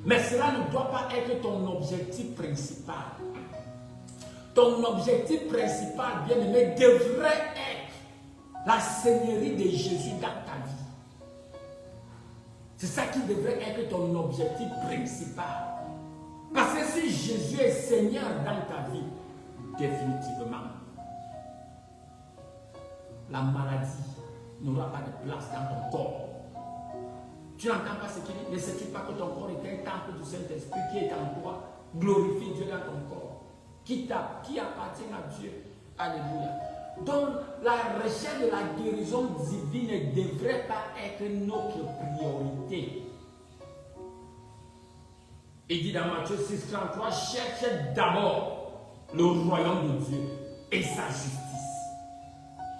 Speaker 1: Mais cela ne doit pas être ton objectif principal. Ton objectif principal, bien aimé, devrait être la seigneurie de Jésus dans ta vie. C'est ça qui devrait être ton objectif principal. Parce que si Jésus est Seigneur dans ta vie, définitivement, la maladie n'aura pas de place dans ton corps. Tu n'entends pas ce qu'il dit? Ne sais-tu pas que ton corps est un temple du Saint-Esprit qui est en toi? Glorifie Dieu dans ton corps. Qui appartient à Dieu. Alléluia. Donc, la recherche de la guérison divine ne devrait pas être notre priorité. Il dit dans Matthieu 6,33, cherchez d'abord le royaume de Dieu et sa justice.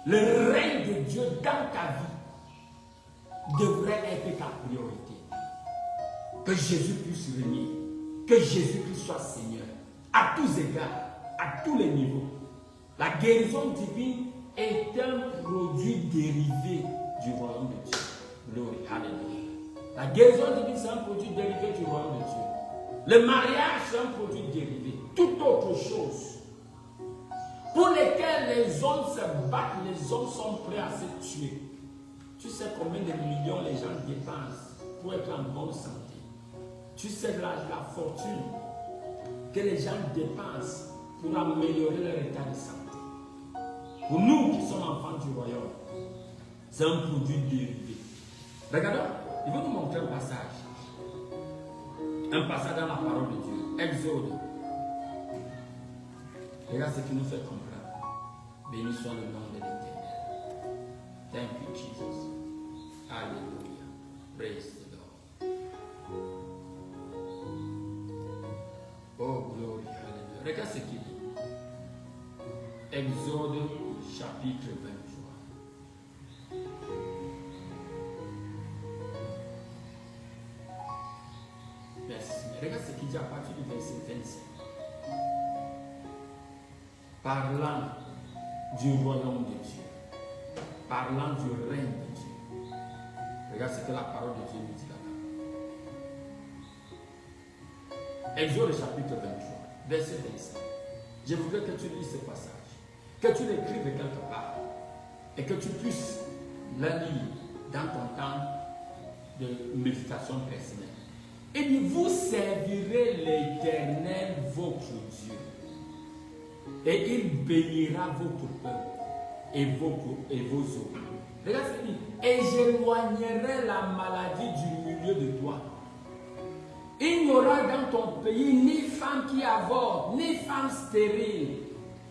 Speaker 1: Le règne de Dieu dans ta vie devrait être ta priorité. Que Jésus puisse régner, que Jésus-Christ soit Seigneur, à tous égards, à tous les niveaux. La guérison divine est un produit dérivé du royaume de Dieu. Glory, alléluia. La guérison divine, c'est un produit dérivé du royaume de Dieu. Le mariage, c'est un produit dérivé. Toute autre chose pour lesquels les hommes se battent, les hommes sont prêts à se tuer. Tu sais combien de millions les gens dépensent pour être en bonne santé. Tu sais la fortune que les gens dépensent pour améliorer leur état de santé. Pour nous qui sommes enfants du royaume, c'est un produit dérivé. Regardons, il veut nous montrer un passage. Un passage dans la parole de Dieu. Exode. Regarde ce qui nous fait comprendre. Béni soit le nom de l'Éternel. Thank you, Jesus. Alléluia. Praise the Lord. Oh, glory. Alléluia. Regarde ce qu'il dit. Exode chapitre 23. Merci. Regarde ce qu'il dit à partir du verset 25. Parlant du royaume de Dieu, parlant du règne de Dieu. Regarde ce que la parole de Dieu nous dit là-bas. Exode chapitre 23, verset 25. Je voudrais que tu lises ce passage, que tu l'écrives quelque part et que tu puisses le lire dans ton temps de méditation personnelle. Il dit, vous servirez l'Éternel votre Dieu. Et il bénira votre peuple et vos eaux. Regarde ce qu'il dit. Et j'éloignerai la maladie du milieu de toi. Il n'y aura dans ton pays ni femme qui avorte, ni femme stérile.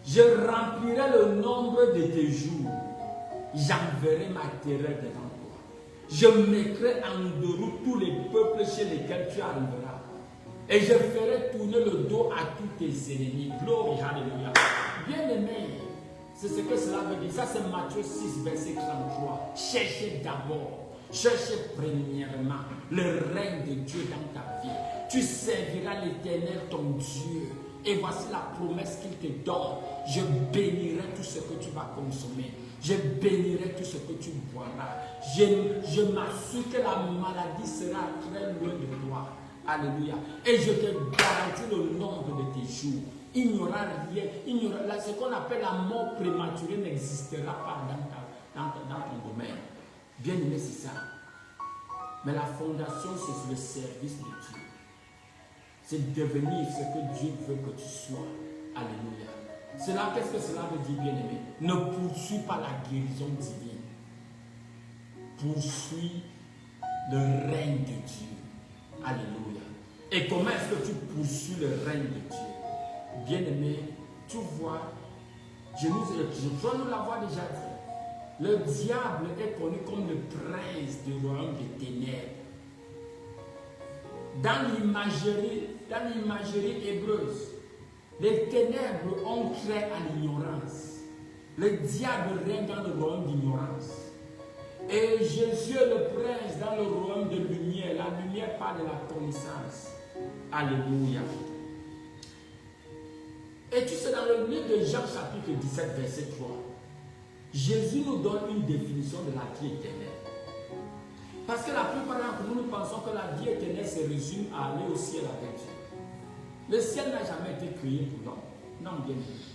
Speaker 1: Je remplirai le nombre de tes jours. J'enverrai ma terreur devant toi. Je mettrai en déroute tous les peuples chez lesquels tu arriveras. Et je ferai tourner le dos à tous tes ennemis. Glory, alléluia. Bien aimé, c'est ce que cela veut dire. Ça, c'est Matthieu 6, verset 33. Cherchez d'abord, cherchez premièrement le règne de Dieu dans ta vie. Tu serviras l'Éternel, ton Dieu. Et voici la promesse qu'il te donne. Je bénirai tout ce que tu vas consommer. Je bénirai tout ce que tu boiras. Je m'assure que la maladie sera très loin de toi. Alléluia. Et je te garantis le nombre de tes jours. Il n'y aura rien. Ce qu'on appelle la mort prématurée n'existera pas dans ton domaine. Bien aimé, c'est ça. Mais la fondation, c'est le service de Dieu. C'est devenir ce que Dieu veut que tu sois. Alléluia. Cela, qu'est-ce que cela veut dire, bien-aimé? Ne poursuis pas la guérison divine. Poursuis le règne de Dieu. Alléluia. Et comment est-ce que tu poursuis le règne de Dieu? Bien-aimé, tu vois, je dois nous l'avoir déjà dit. Le diable est connu comme le prince du royaume des ténèbres. Dans l'imagerie hébreuse, les ténèbres ont trait à l'ignorance. Le diable règne dans le royaume d'ignorance. Et Jésus est le prince dans le royaume de lumière. La lumière parle de la connaissance. Alléluia. Et tu sais, dans le livre de Jean chapitre 17, verset 3, Jésus nous donne une définition de la vie éternelle. Parce que la plupart d'entre nous, nous pensons que la vie éternelle se résume à aller au ciel avec Dieu. Le ciel n'a jamais été créé pour l'homme. Non, bien sûr.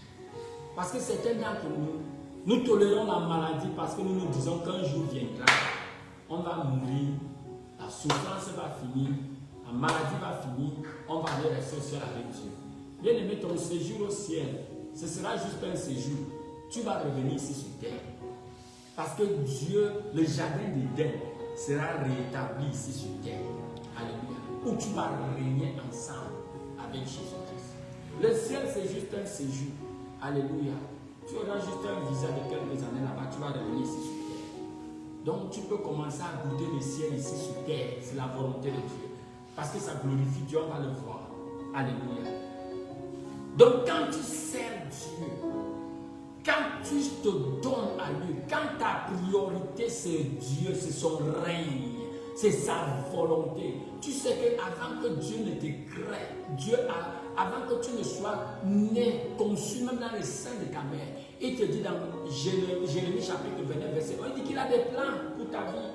Speaker 1: Parce que certains d'entre nous, nous tolérons la maladie parce que nous nous disons qu'un jour viendra, on va mourir, la souffrance va finir, la maladie va finir, on va aller rester au ciel avec Dieu. Bien aimé, ton séjour au ciel, ce sera juste un séjour. Tu vas revenir ici sur terre. Parce que Dieu, le jardin d'Éden, sera rétabli ici sur terre. Alléluia. Où tu vas régner ensemble avec Jésus-Christ. Le ciel, c'est juste un séjour. Alléluia. Tu auras juste un visa de quelques années là-bas, tu vas revenir ici sur terre. Donc tu peux commencer à goûter le ciel ici sur terre. C'est la volonté de Dieu. Parce que ça glorifie Dieu, on va le voir. Alléluia. Donc quand tu sers Dieu, quand tu te donnes à lui, quand ta priorité c'est Dieu, c'est son règne, c'est sa volonté, tu sais qu'avant que Dieu ne te crée, avant que tu ne sois né, conçu même dans le sein de ta mère, il te dit dans Jérémie chapitre 29, verset 1, il dit qu'il a des plans pour ta vie.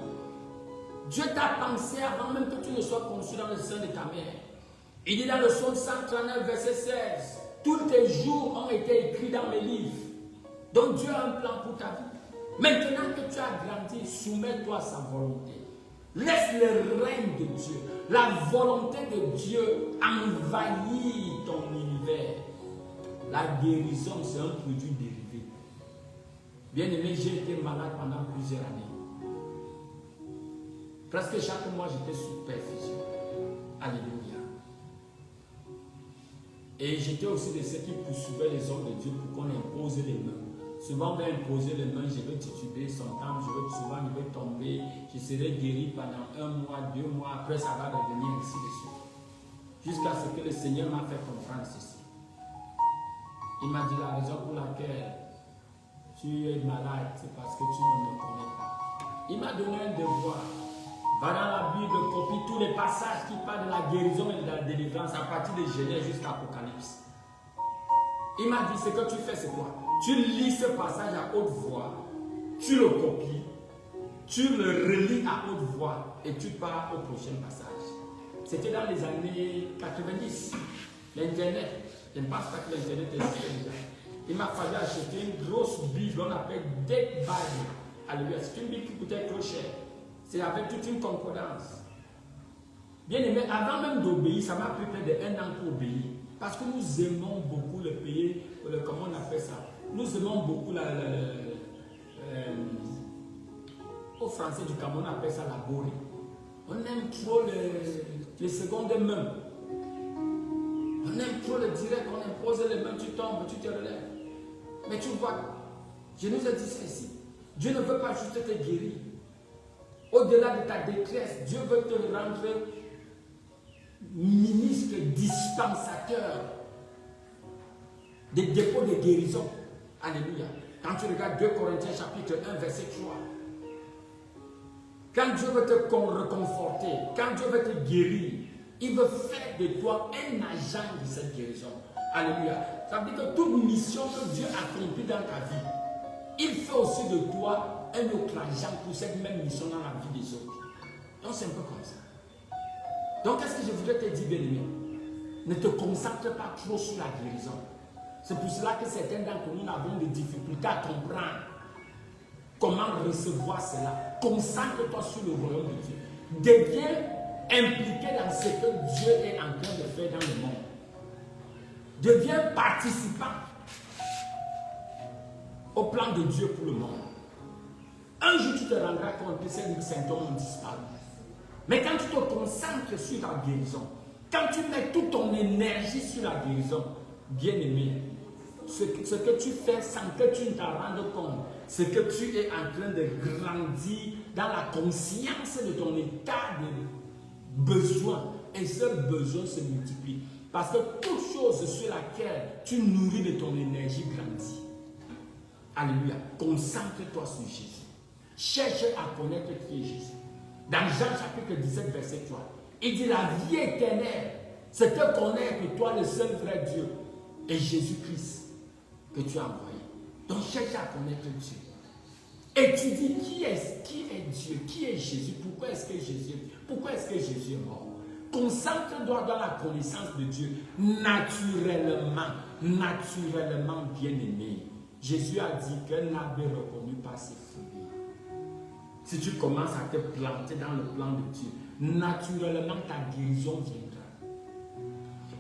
Speaker 1: Dieu t'a pensé avant même que tu ne sois conçu dans le sein de ta mère. Il dit dans le psaume 139, verset 16, tous tes jours ont été écrits dans mes livres. Donc Dieu a un plan pour ta vie. Maintenant que tu as grandi, soumets-toi à sa volonté. Laisse le règne de Dieu, la volonté de Dieu envahir ton univers. La guérison, c'est un produit dérivé. Bien aimé, j'ai été malade pendant plusieurs années. Presque chaque mois, j'étais sous perfusion. Alléluia. Et j'étais aussi de ceux qui poursuivaient les hommes de Dieu pour qu'on impose les mains. Souvent, on va imposer les mains, je vais tituber son temps, souvent je vais tomber, je serai guéri pendant 1 mois, 2 mois, après ça va revenir ainsi de suite. Jusqu'à ce que le Seigneur m'a fait comprendre ceci. Il m'a dit la raison pour laquelle tu es malade, c'est parce que tu ne me connais pas. Il m'a donné un devoir. Va dans la Bible, copie tous les passages qui parlent de la guérison et de la délivrance à partir de Genèse jusqu'à Apocalypse. Il m'a dit, ce que tu fais, c'est quoi? Tu lis ce passage à haute voix, tu le copies, tu le relis à haute voix et tu pars au prochain passage. C'était dans les années 90. L'Internet, je ne pense pas que l'Internet existait déjà. Il m'a fallu acheter une grosse Bible, on appelle Dead Bible. Alléluia, c'est une Bible qui coûtait trop cher. C'est avec toute une concordance. Bien aimé, avant même d'obéir, ça m'a pris près d'1 an pour obéir. Parce que nous aimons beaucoup le pays, comment on appelle ça? Nous aimons beaucoup au français du Cameroun, on appelle ça la borée. On aime trop les secondes mains. On aime trop le direct, on impose les mains, tu tombes, tu te relèves. Mais tu vois, je nous ai dit ça ici. Dieu ne veut pas juste te guérir. Au-delà de ta détresse, Dieu veut te rendre ministre, dispensateur des dépôts de guérison. Alléluia. Quand tu regardes 2 Corinthiens chapitre 1, verset 3. Quand Dieu veut te réconforter, quand Dieu veut te guérir, il veut faire de toi un agent de cette guérison. Alléluia. Ça veut dire que toute mission que Dieu accomplit dans ta vie, il fait aussi de toi un autre agent pour cette même mission dans la vie des autres. Donc c'est un peu comme ça. Donc qu'est-ce que je voudrais te dire, bien-aimé? Ne te concentre pas trop sur la guérison. C'est pour cela que certains d'entre nous avons des difficultés à comprendre comment recevoir cela. Concentre-toi sur le royaume de Dieu. Deviens impliqué dans ce que Dieu est en train de faire dans le monde. Deviens participant au plan de Dieu pour le monde. Un jour, tu te rendras compte que ces symptômes ont disparu. Mais quand tu te concentres sur la guérison, quand tu mets toute ton énergie sur la guérison, bien-aimé, ce que tu fais sans que tu ne t'en rendes compte, c'est que tu es en train de grandir dans la conscience de ton état de besoin. Et ce besoin se multiplie. Parce que toute chose sur laquelle tu nourris de ton énergie grandit. Alléluia. Concentre-toi sur Jésus. Cherche à connaître qui est Jésus. Dans Jean chapitre 17, verset 3, il dit la vie éternelle, c'est de connaître toi le seul vrai Dieu et Jésus-Christ que tu as envoyé. Donc cherche à connaître Dieu. Étudie qui est Dieu, qui est Jésus, pourquoi est-ce que Jésus est mort. Concentre-toi dans la connaissance de Dieu naturellement bien aimé. Jésus a dit qu'un arbre est reconnu par ses fruits. Si tu commences à te planter dans le plan de Dieu, naturellement ta guérison viendra.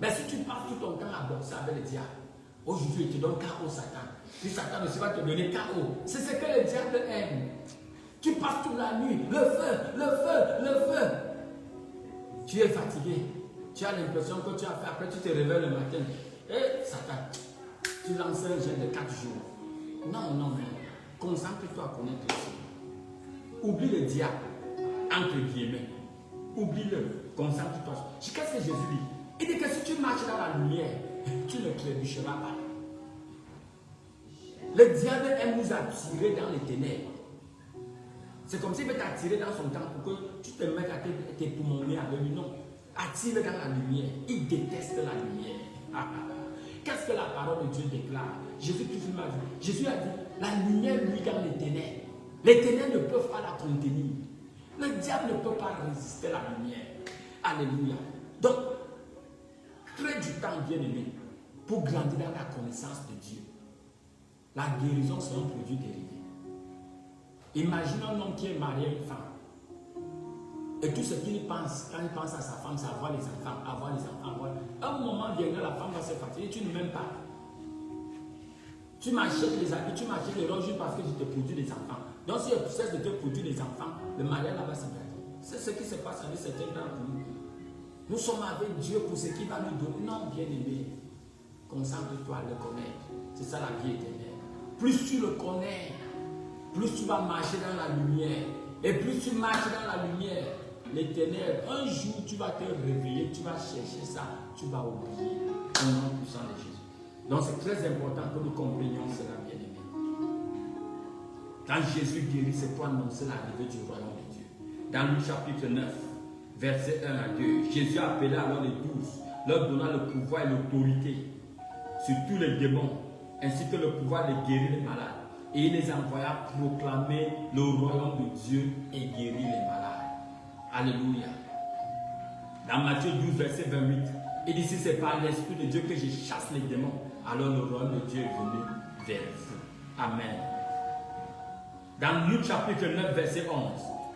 Speaker 1: Mais si tu passes tout ton temps à boxer avec le diable, aujourd'hui il te donne KO Satan. Puis Satan aussi va te donner KO. C'est ce que le diable aime. Tu passes toute la nuit, le feu. Tu es fatigué. Tu as l'impression que tu as fait. Après tu te réveilles le matin. Et Satan, tu lances un jeûne de 4 jours. Non. Concentre-toi à connaître Dieu. Oublie le diable, entre guillemets. Oublie-le. Concentre-toi. Qu'est-ce que Jésus dit? Il dit que si tu marches dans la lumière, tu ne trébucheras pas. Le diable aime nous attirer dans les ténèbres. C'est comme s'il veut t'attirer dans son temps pour que tu te mettes à t'époumoner avec lui. Non. Attire dans la lumière. Il déteste la lumière. Qu'est-ce que la parole de Dieu déclare? Jésus-Christ m'a dit. Jésus a dit, la lumière luit dans les ténèbres. Les ténèbres ne peuvent pas la contenir. Le diable ne peut pas résister à la lumière. Alléluia. Donc, crée du temps, bien-aimé, pour grandir dans la connaissance de Dieu. La guérison, c'est un produit dérivé. Imagine un homme qui est marié à une femme. Et tout ce qu'il pense, quand il pense à sa femme, c'est avoir les enfants, Un moment viendra, la femme va se fatiguer, tu ne m'aimes pas. Tu m'achètes les habits, tu m'achètes les robes parce que je te produis des enfants. Donc si je cesse de te produire des enfants, le mariage là va se perdre. C'est ce qui se passe avec certains gens pour nous. Nous sommes avec Dieu pour ce qu'il va nous donner. Non, bien-aimé, concentre-toi à le connaître. C'est ça la vie éternelle. Plus tu le connais, plus tu vas marcher dans la lumière. Et plus tu marches dans la lumière, l'éternel, un jour tu vas te réveiller, tu vas chercher ça, tu vas oublier au nom puissant de Jésus. Donc c'est très important que nous comprenions cela, bien-aimé. Quand Jésus guérit, c'est pour annoncer l'arrivée du royaume de Dieu. Dans Luc chapitre 9, verset 1 à 2, Jésus appela alors les 12, leur donnant le pouvoir et l'autorité sur tous les démons, ainsi que le pouvoir de guérir les malades. Et il les envoya proclamer le royaume de Dieu et guérir les malades. Alléluia. Dans Matthieu 12, verset 28, il dit, si c'est par l'Esprit de Dieu que je chasse les démons, alors le royaume de Dieu est venu vers vous. Amen. Dans Luc chapitre 9, verset 11,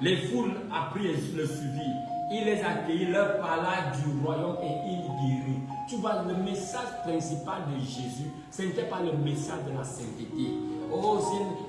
Speaker 1: les foules apprirent le suivi. Il les accueillit, leur parla du royaume et il guérit. Tu vois, le message principal de Jésus, ce n'était pas le message de la sainteté. Oh,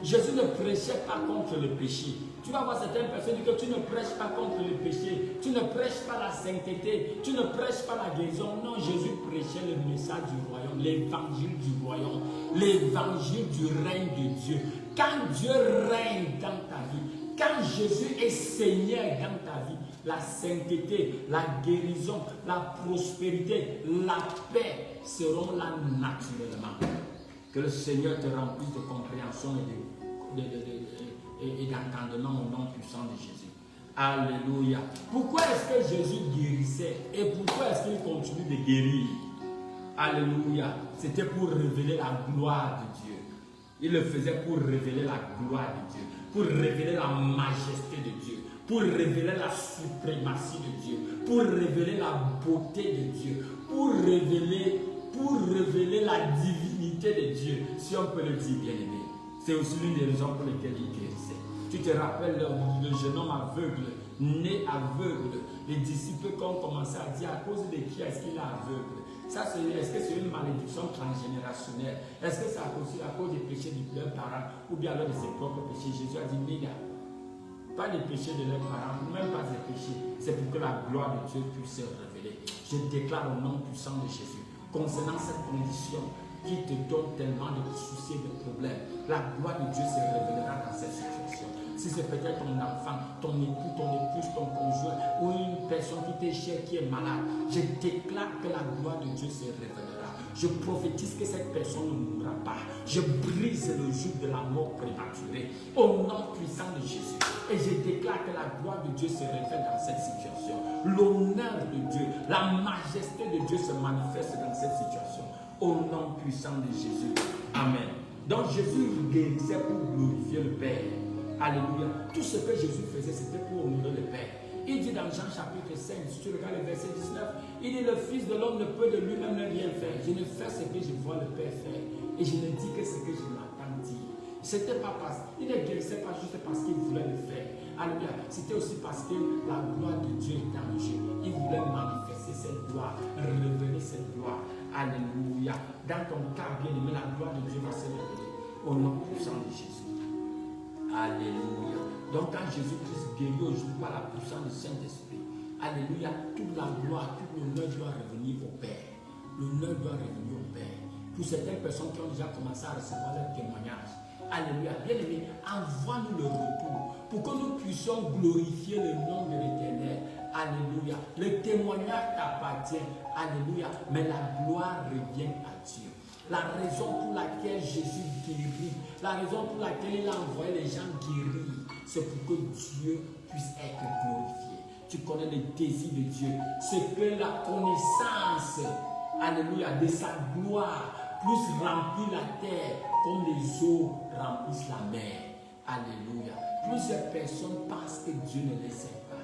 Speaker 1: Jésus ne prêchait pas contre le péché. Tu vas voir certaines personnes dire que tu ne prêches pas contre le péché, tu ne prêches pas la sainteté, tu ne prêches pas la guérison. Non, Jésus prêchait le message du royaume, l'évangile du royaume, l'évangile du règne de Dieu. Quand Dieu règne dans ta vie, quand Jésus est Seigneur dans ta vie, la sainteté, la guérison, la prospérité, la paix seront là naturellement. Que le Seigneur te remplisse de compréhension et d'entendement au nom puissant de Jésus. Alléluia. Pourquoi est-ce que Jésus guérissait et pourquoi est-ce qu'il continue de guérir? Alléluia. C'était pour révéler la gloire de Dieu. Il le faisait pour révéler la gloire de Dieu, pour révéler la majesté de Dieu, pour révéler la suprématie de Dieu, pour révéler la beauté de Dieu, pour révéler la divinité de Dieu, si on peut le dire, bien-aimé. C'est aussi l'une des raisons pour lesquelles il guérissait. Tu te rappelles le jeune homme aveugle né aveugle. Les disciples qui ont commencé à dire à cause de qui est-ce qu'il est aveugle. Ça, est-ce que c'est une malédiction transgénérationnelle? Est-ce que c'est à cause des péchés de leurs parents ou bien alors de ses propres péchés? Jésus a dit, les gars, pas des péchés de leurs parents, même pas des péchés. C'est pour que la gloire de Dieu puisse se révéler. Je déclare au nom puissant de Jésus, concernant cette condition qui te donne tellement de soucis et de problèmes, la gloire de Dieu se révélera dans cette situation. Si c'est peut-être ton enfant, ton époux, ton épouse, ton conjoint ou une personne qui t'est chère, qui est malade, je déclare que la gloire de Dieu se révélera. Je prophétise que cette personne ne mourra pas. Je brise le joug de la mort prématurée au nom puissant de Jésus. Et je déclare que la gloire de Dieu se révèle dans cette situation. L'honneur de Dieu, la majesté de Dieu se manifeste dans cette situation. Au nom puissant de Jésus. Amen. Donc Jésus guérissait pour glorifier le Père. Alléluia. Tout ce que Jésus faisait, c'était pour honorer le Père. Il dit dans Jean chapitre 5, si tu regardes le verset 19, il dit le Fils de l'homme ne peut de lui-même rien faire. Je ne fais ce que je vois le Père faire. Et je ne dis que ce que je l'entends dire. C'était pas parce qu'il ne guérissait pas juste parce qu'il voulait le faire. Alléluia. C'était aussi parce que la gloire de Dieu est en jeu. Il voulait manifester cette gloire, révéler cette gloire. Alléluia. Dans ton cas, bien aimé, la gloire de Dieu va se révéler au nom puissant de Jésus. Alléluia. Donc quand Jésus-Christ guérit aujourd'hui par la puissance du Saint-Esprit, alléluia, toute la gloire, tout l'honneur doit revenir au Père. L'honneur doit revenir au Père. Pour certaines personnes qui ont déjà commencé à recevoir leur témoignage, alléluia, bien aimé, envoie-nous le retour pour que nous puissions glorifier le nom de l'Éternel. Alléluia. Le témoignage t'appartient. Alléluia. Mais la gloire revient à Dieu. La raison pour laquelle Jésus guérit, la raison pour laquelle il a envoyé les gens guérir, c'est pour que Dieu puisse être glorifié. Tu connais le désir de Dieu. C'est que la connaissance, alléluia, de sa gloire puisse remplir la terre comme les eaux remplissent la mer. Alléluia. Plusieurs personnes pensent que Dieu ne les aime pas.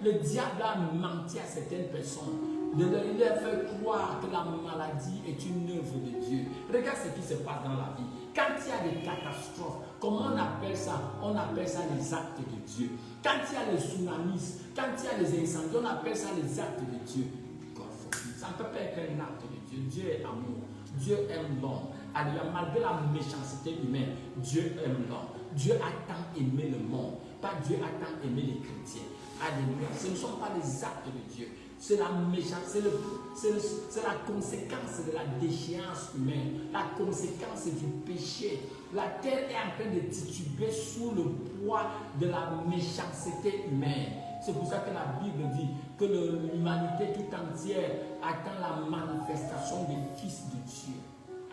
Speaker 1: Le diable a menti à certaines personnes. Il leur fait croire que la maladie est une œuvre de Dieu. Regarde ce qui se passe dans la vie. Quand il y a des catastrophes, comment on appelle ça? On appelle ça les actes de Dieu. Quand il y a les tsunamis, quand il y a les incendies, on appelle ça les actes de Dieu. Ça ne peut pas être un acte de Dieu. Dieu est amour. Dieu aime l'homme. Alors, malgré la méchanceté humaine, Dieu aime l'homme. Dieu a tant aimé le monde. Pas Dieu a tant aimé les chrétiens. Alléluia. Ce ne sont pas les actes de Dieu. C'est la méchanceté, c'est la conséquence de la déchéance humaine, la conséquence du péché. La terre est en train de tituber sous le poids de la méchanceté humaine. C'est pour ça que la Bible dit que l'humanité tout entière attend la manifestation des fils de Dieu.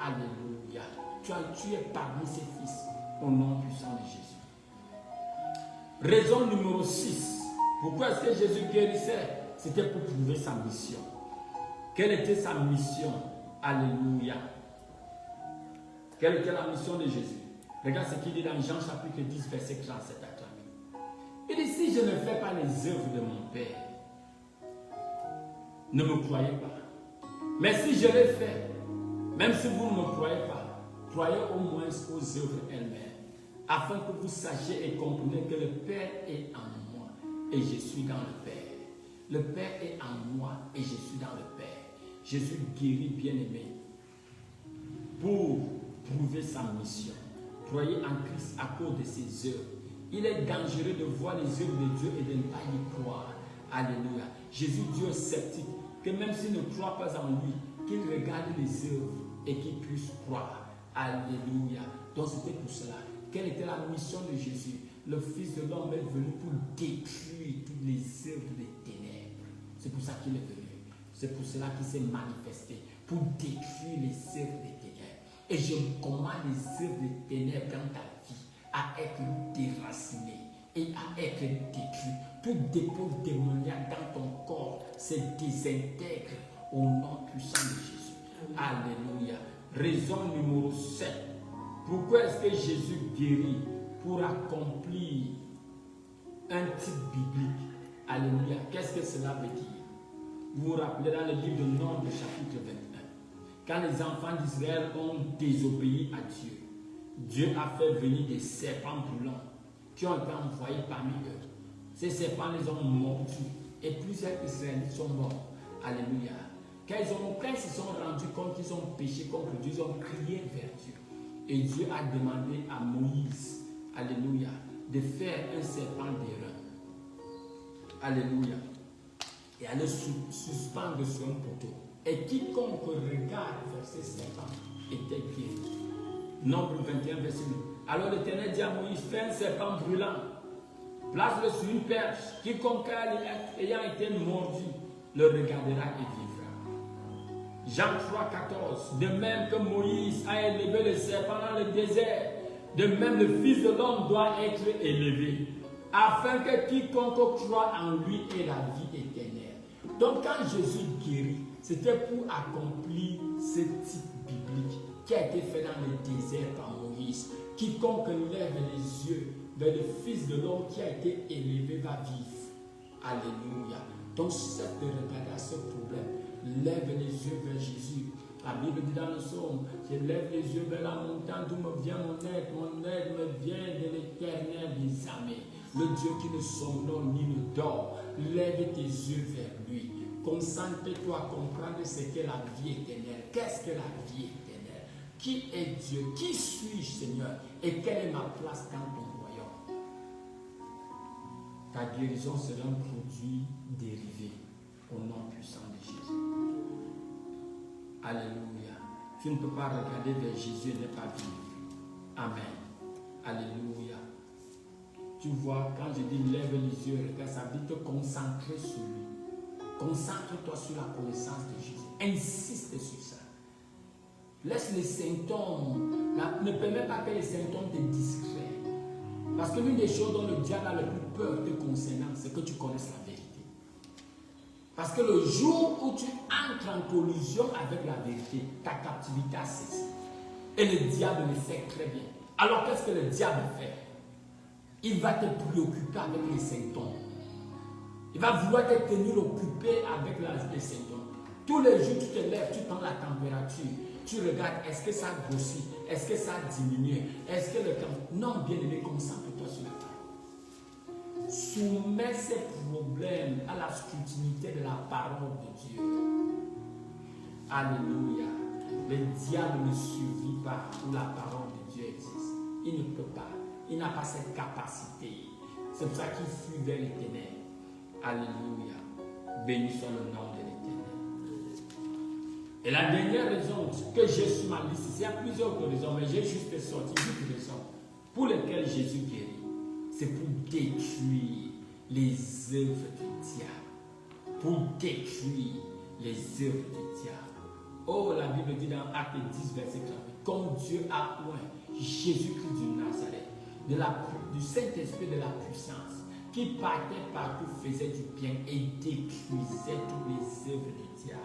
Speaker 1: Alléluia. Tu es parmi ces fils au nom puissant de Jésus. Raison numéro 6. Pourquoi est-ce que Jésus guérissait? C'était pour prouver sa mission. Quelle était sa mission? Alléluia. Quelle était la mission de Jésus? Regarde ce qu'il dit dans Jean chapitre 10, verset 37 à 38. Il dit, si je ne fais pas les œuvres de mon Père, ne me croyez pas. Mais si je les fais, même si vous ne me croyez pas, croyez au moins aux œuvres elles-mêmes, afin que vous sachiez et compreniez que le Père est en moi et je suis dans le Père. Le Père est en moi et je suis dans le Père. Jésus guérit, bien-aimé, pour prouver sa mission. Croyez en Christ à cause de ses œuvres. Il est dangereux de voir les œuvres de Dieu et de ne pas y croire. Alléluia. Jésus dit aux sceptiques que même s'ils ne croient pas en lui, qu'ils regardent les œuvres et qu'ils puissent croire. Alléluia. Donc c'était pour cela. Quelle était la mission de Jésus? Le Fils de l'homme est venu pour détruire toutes les œuvres des ténèbres. C'est pour ça qu'il est venu. C'est pour cela qu'il s'est manifesté. Pour détruire les œuvres des ténèbres. Et je commande les œuvres des ténèbres dans ta vie à être déracinées et à être détruites. Tout dépôt démoniaque dans ton corps se désintègre au nom puissant de Jésus. Alléluia. Raison numéro 7. Pourquoi est-ce que Jésus guérit? Pour accomplir un type biblique. Alléluia. Qu'est-ce que cela veut dire? Vous vous rappelez dans le livre de Nombre, chapitre 21, quand les enfants d'Israël ont désobéi à Dieu, Dieu a fait venir des serpents brûlants qui ont été envoyés parmi eux Ces serpents les ont mordus et plusieurs Israélites sont morts. Alléluia. Quand ils se sont rendus compte qu'ils ont péché contre Dieu, ils ont crié vers Dieu. Et Dieu a demandé à Moïse, alléluia, de faire un serpent d'airain. Alléluia. Et à le suspendre sur un poteau. Et quiconque regarde vers ces serpents était guéri. Nombre 21, verset 2. Alors l'Éternel dit à Moïse, fais un serpent brûlant, place-le sur une perche. Quiconque ayant été mordu le regardera et vivra. Jean 3, 14. De même que Moïse a élevé le serpent dans le désert, de même le Fils de l'homme doit être élevé, afin que quiconque croit en lui ait la vie éternelle. Donc quand Jésus guérit, c'était pour accomplir ce type biblique qui a été fait dans le désert par Moïse. Quiconque lève les yeux vers le Fils de l'homme qui a été élevé va vivre. Alléluia. Donc si ça te regarde à ce problème, lève les yeux vers Jésus. La Bible dit dans le psaume, je lève les yeux vers la montagne d'où me vient mon aide. Mon aide me vient de l'Éternel des armées. Le Dieu qui ne somnole ni ne dort. Lève tes yeux vers lui. Concentre-toi à comprendre ce qu'est la vie éternelle. Qu'est-ce que la vie éternelle? Qui est Dieu? Qui suis-je, Seigneur? Et quelle est ma place dans ton royaume? Ta guérison sera un produit dérivé au nom puissant de Jésus. Alléluia. Tu ne peux pas regarder vers Jésus et ne pas vivre. Amen. Alléluia. Tu vois, quand je dis lève les yeux, regarde, ça veut te concentrer sur lui. Concentre-toi sur la connaissance de Jésus. Insiste sur ça. Laisse les symptômes. Ne permets pas que les symptômes te distraient. Parce que l'une des choses dont le diable a le plus peur te concernant, c'est que tu connaisses la vérité. Parce que le jour où tu entres en collision avec la vérité, ta captivité a cessé. Et le diable le sait très bien. Alors qu'est-ce que le diable fait? Il va te préoccuper avec les symptômes. Il va vouloir te tenir occupé avec les symptômes. Tous les jours, tu te lèves, tu prends la température. Tu regardes, est-ce que ça grossit? Est-ce que ça diminue? Est-ce que le temps... Non, bien aimé, concentre-toi sur le temps. Soumets ces problèmes à la scrutinité de la parole de Dieu. Alléluia. Le diable ne survit pas où la parole de Dieu existe. Il ne peut pas. Il n'a pas cette capacité. C'est pour ça qu'il fuit vers les ténèbres. Alléluia. Béni soit le nom de l'Éternel. Et la dernière raison que j'ai sur ma liste, il y a plusieurs raisons, mais j'ai juste sorti une raison pour lesquelles Jésus guérit. C'est pour détruire les œuvres du diable. Pour détruire les œuvres du diable. Oh, la Bible dit dans Acte 10, verset 38, comme Dieu a oint Jésus-Christ du Nazareth, du Saint-Esprit de la puissance, qui partait partout, faisait du bien et détruisait toutes les œuvres du diable.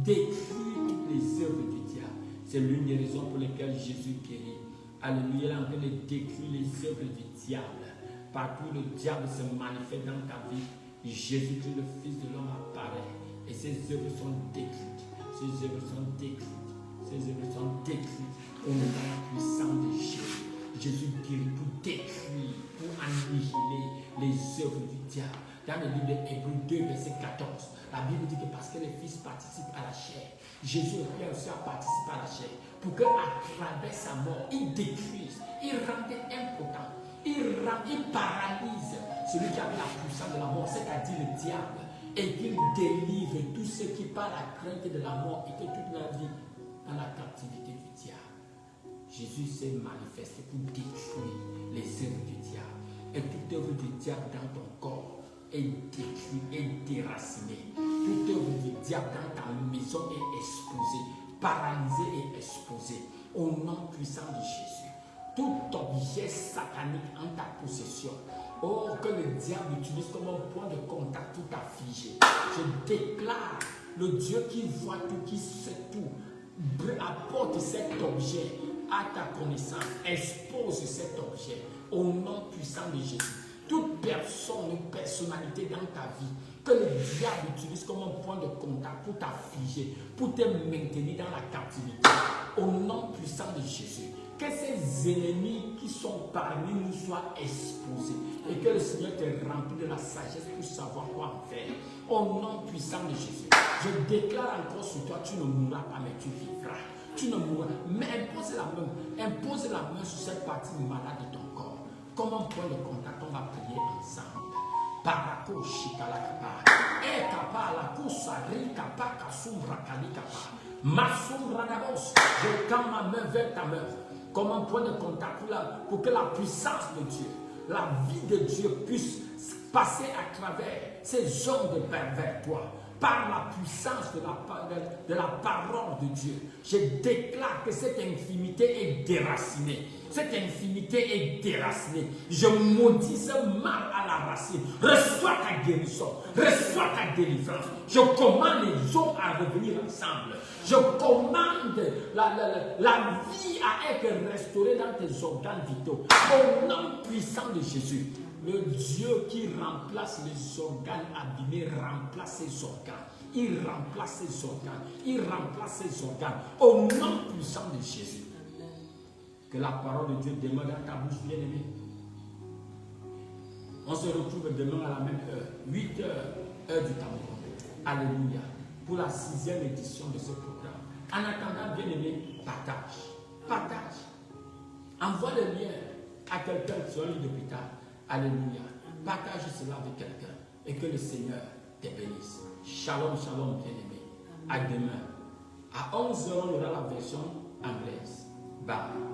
Speaker 1: Détruire toutes les œuvres du diable. C'est l'une des raisons pour lesquelles Jésus guérit. Alléluia, il est en train de détruire les œuvres du diable. Partout où le diable se manifeste dans ta vie, Jésus-Christ, le Fils de l'homme, apparaît. Et ses œuvres sont détruites. Ses œuvres sont détruites. Ses œuvres sont détruites au nom puissant de Jésus. Jésus guérit pour détruire, pour annihiler les œuvres du diable. Dans le livre d'Hébreux 2, verset 14, la Bible dit que parce que les fils participent à la chair, Jésus a aussi à participer à la chair, pour qu'à travers sa mort, il détruise, il rende impotent, il paralyse celui qui a la puissance de la mort, c'est-à-dire le diable, et qu'il délivre tous ceux qui par la crainte de la mort étaient toute leur vie dans la captivité du diable. Jésus s'est manifesté pour détruire les œuvres du diable. Et toute œuvre du diable dans ton corps est détruite, est déracinée. Toute œuvre du diable dans ta maison est exposée, paralysée et exposée. Au nom puissant de Jésus. Tout objet satanique en ta possession, or que le diable utilise comme un point de contact pour t'affliger. Je déclare le Dieu qui voit tout, qui sait tout, apporte cet objet à ta connaissance, expose cet objet au nom puissant de Jésus. Toute personne, une personnalité dans ta vie que le diable utilise comme un point de contact pour t'affliger, pour te maintenir dans la captivité, au nom puissant de Jésus, que ces ennemis qui sont parmi nous soient exposés et que le Seigneur te remplit de la sagesse pour savoir quoi en faire. Au nom puissant de Jésus, je déclare encore sur toi, tu ne mourras pas, mais tu vivras. Tu ne mourras. Mais impose la main sur cette partie malade de ton corps. Comme un point de contact, on va prier ensemble. Parako shikalakapa. Ekapa la kusari kapa kasumra kalikapa. Masumra dabos. Je tends ma main vers ta main. Comme un point de contact pour que la puissance de Dieu, la vie de Dieu puisse passer à travers ces hommes de pervers, toi. Par la puissance de la parole de Dieu, je déclare que cette infimité est déracinée. Cette infimité est déracinée. Je maudis ce mal à la racine. Reçois ta guérison. Reçois ta délivrance. Je commande les os à revenir ensemble. Je commande la vie à être restaurée dans tes organes vitaux. Au nom puissant de Jésus. Le Dieu qui remplace les organes abîmés remplace ses organes. Il remplace ses organes. Il remplace ses organes. Au nom puissant de Jésus. Que la parole de Dieu demeure dans ta bouche, bien-aimée. On se retrouve demain à la même heure. 8 heures, heure du Cameroun. Alléluia. Pour la 6e édition de ce programme. En attendant, bien-aimé, partage. Partage. Envoie le lien à quelqu'un sur un lit d'hôpital. Alléluia. Partage cela avec quelqu'un et que le Seigneur te bénisse. Shalom, shalom, bien-aimé. À demain. À 11h, on aura la version anglaise. Bye.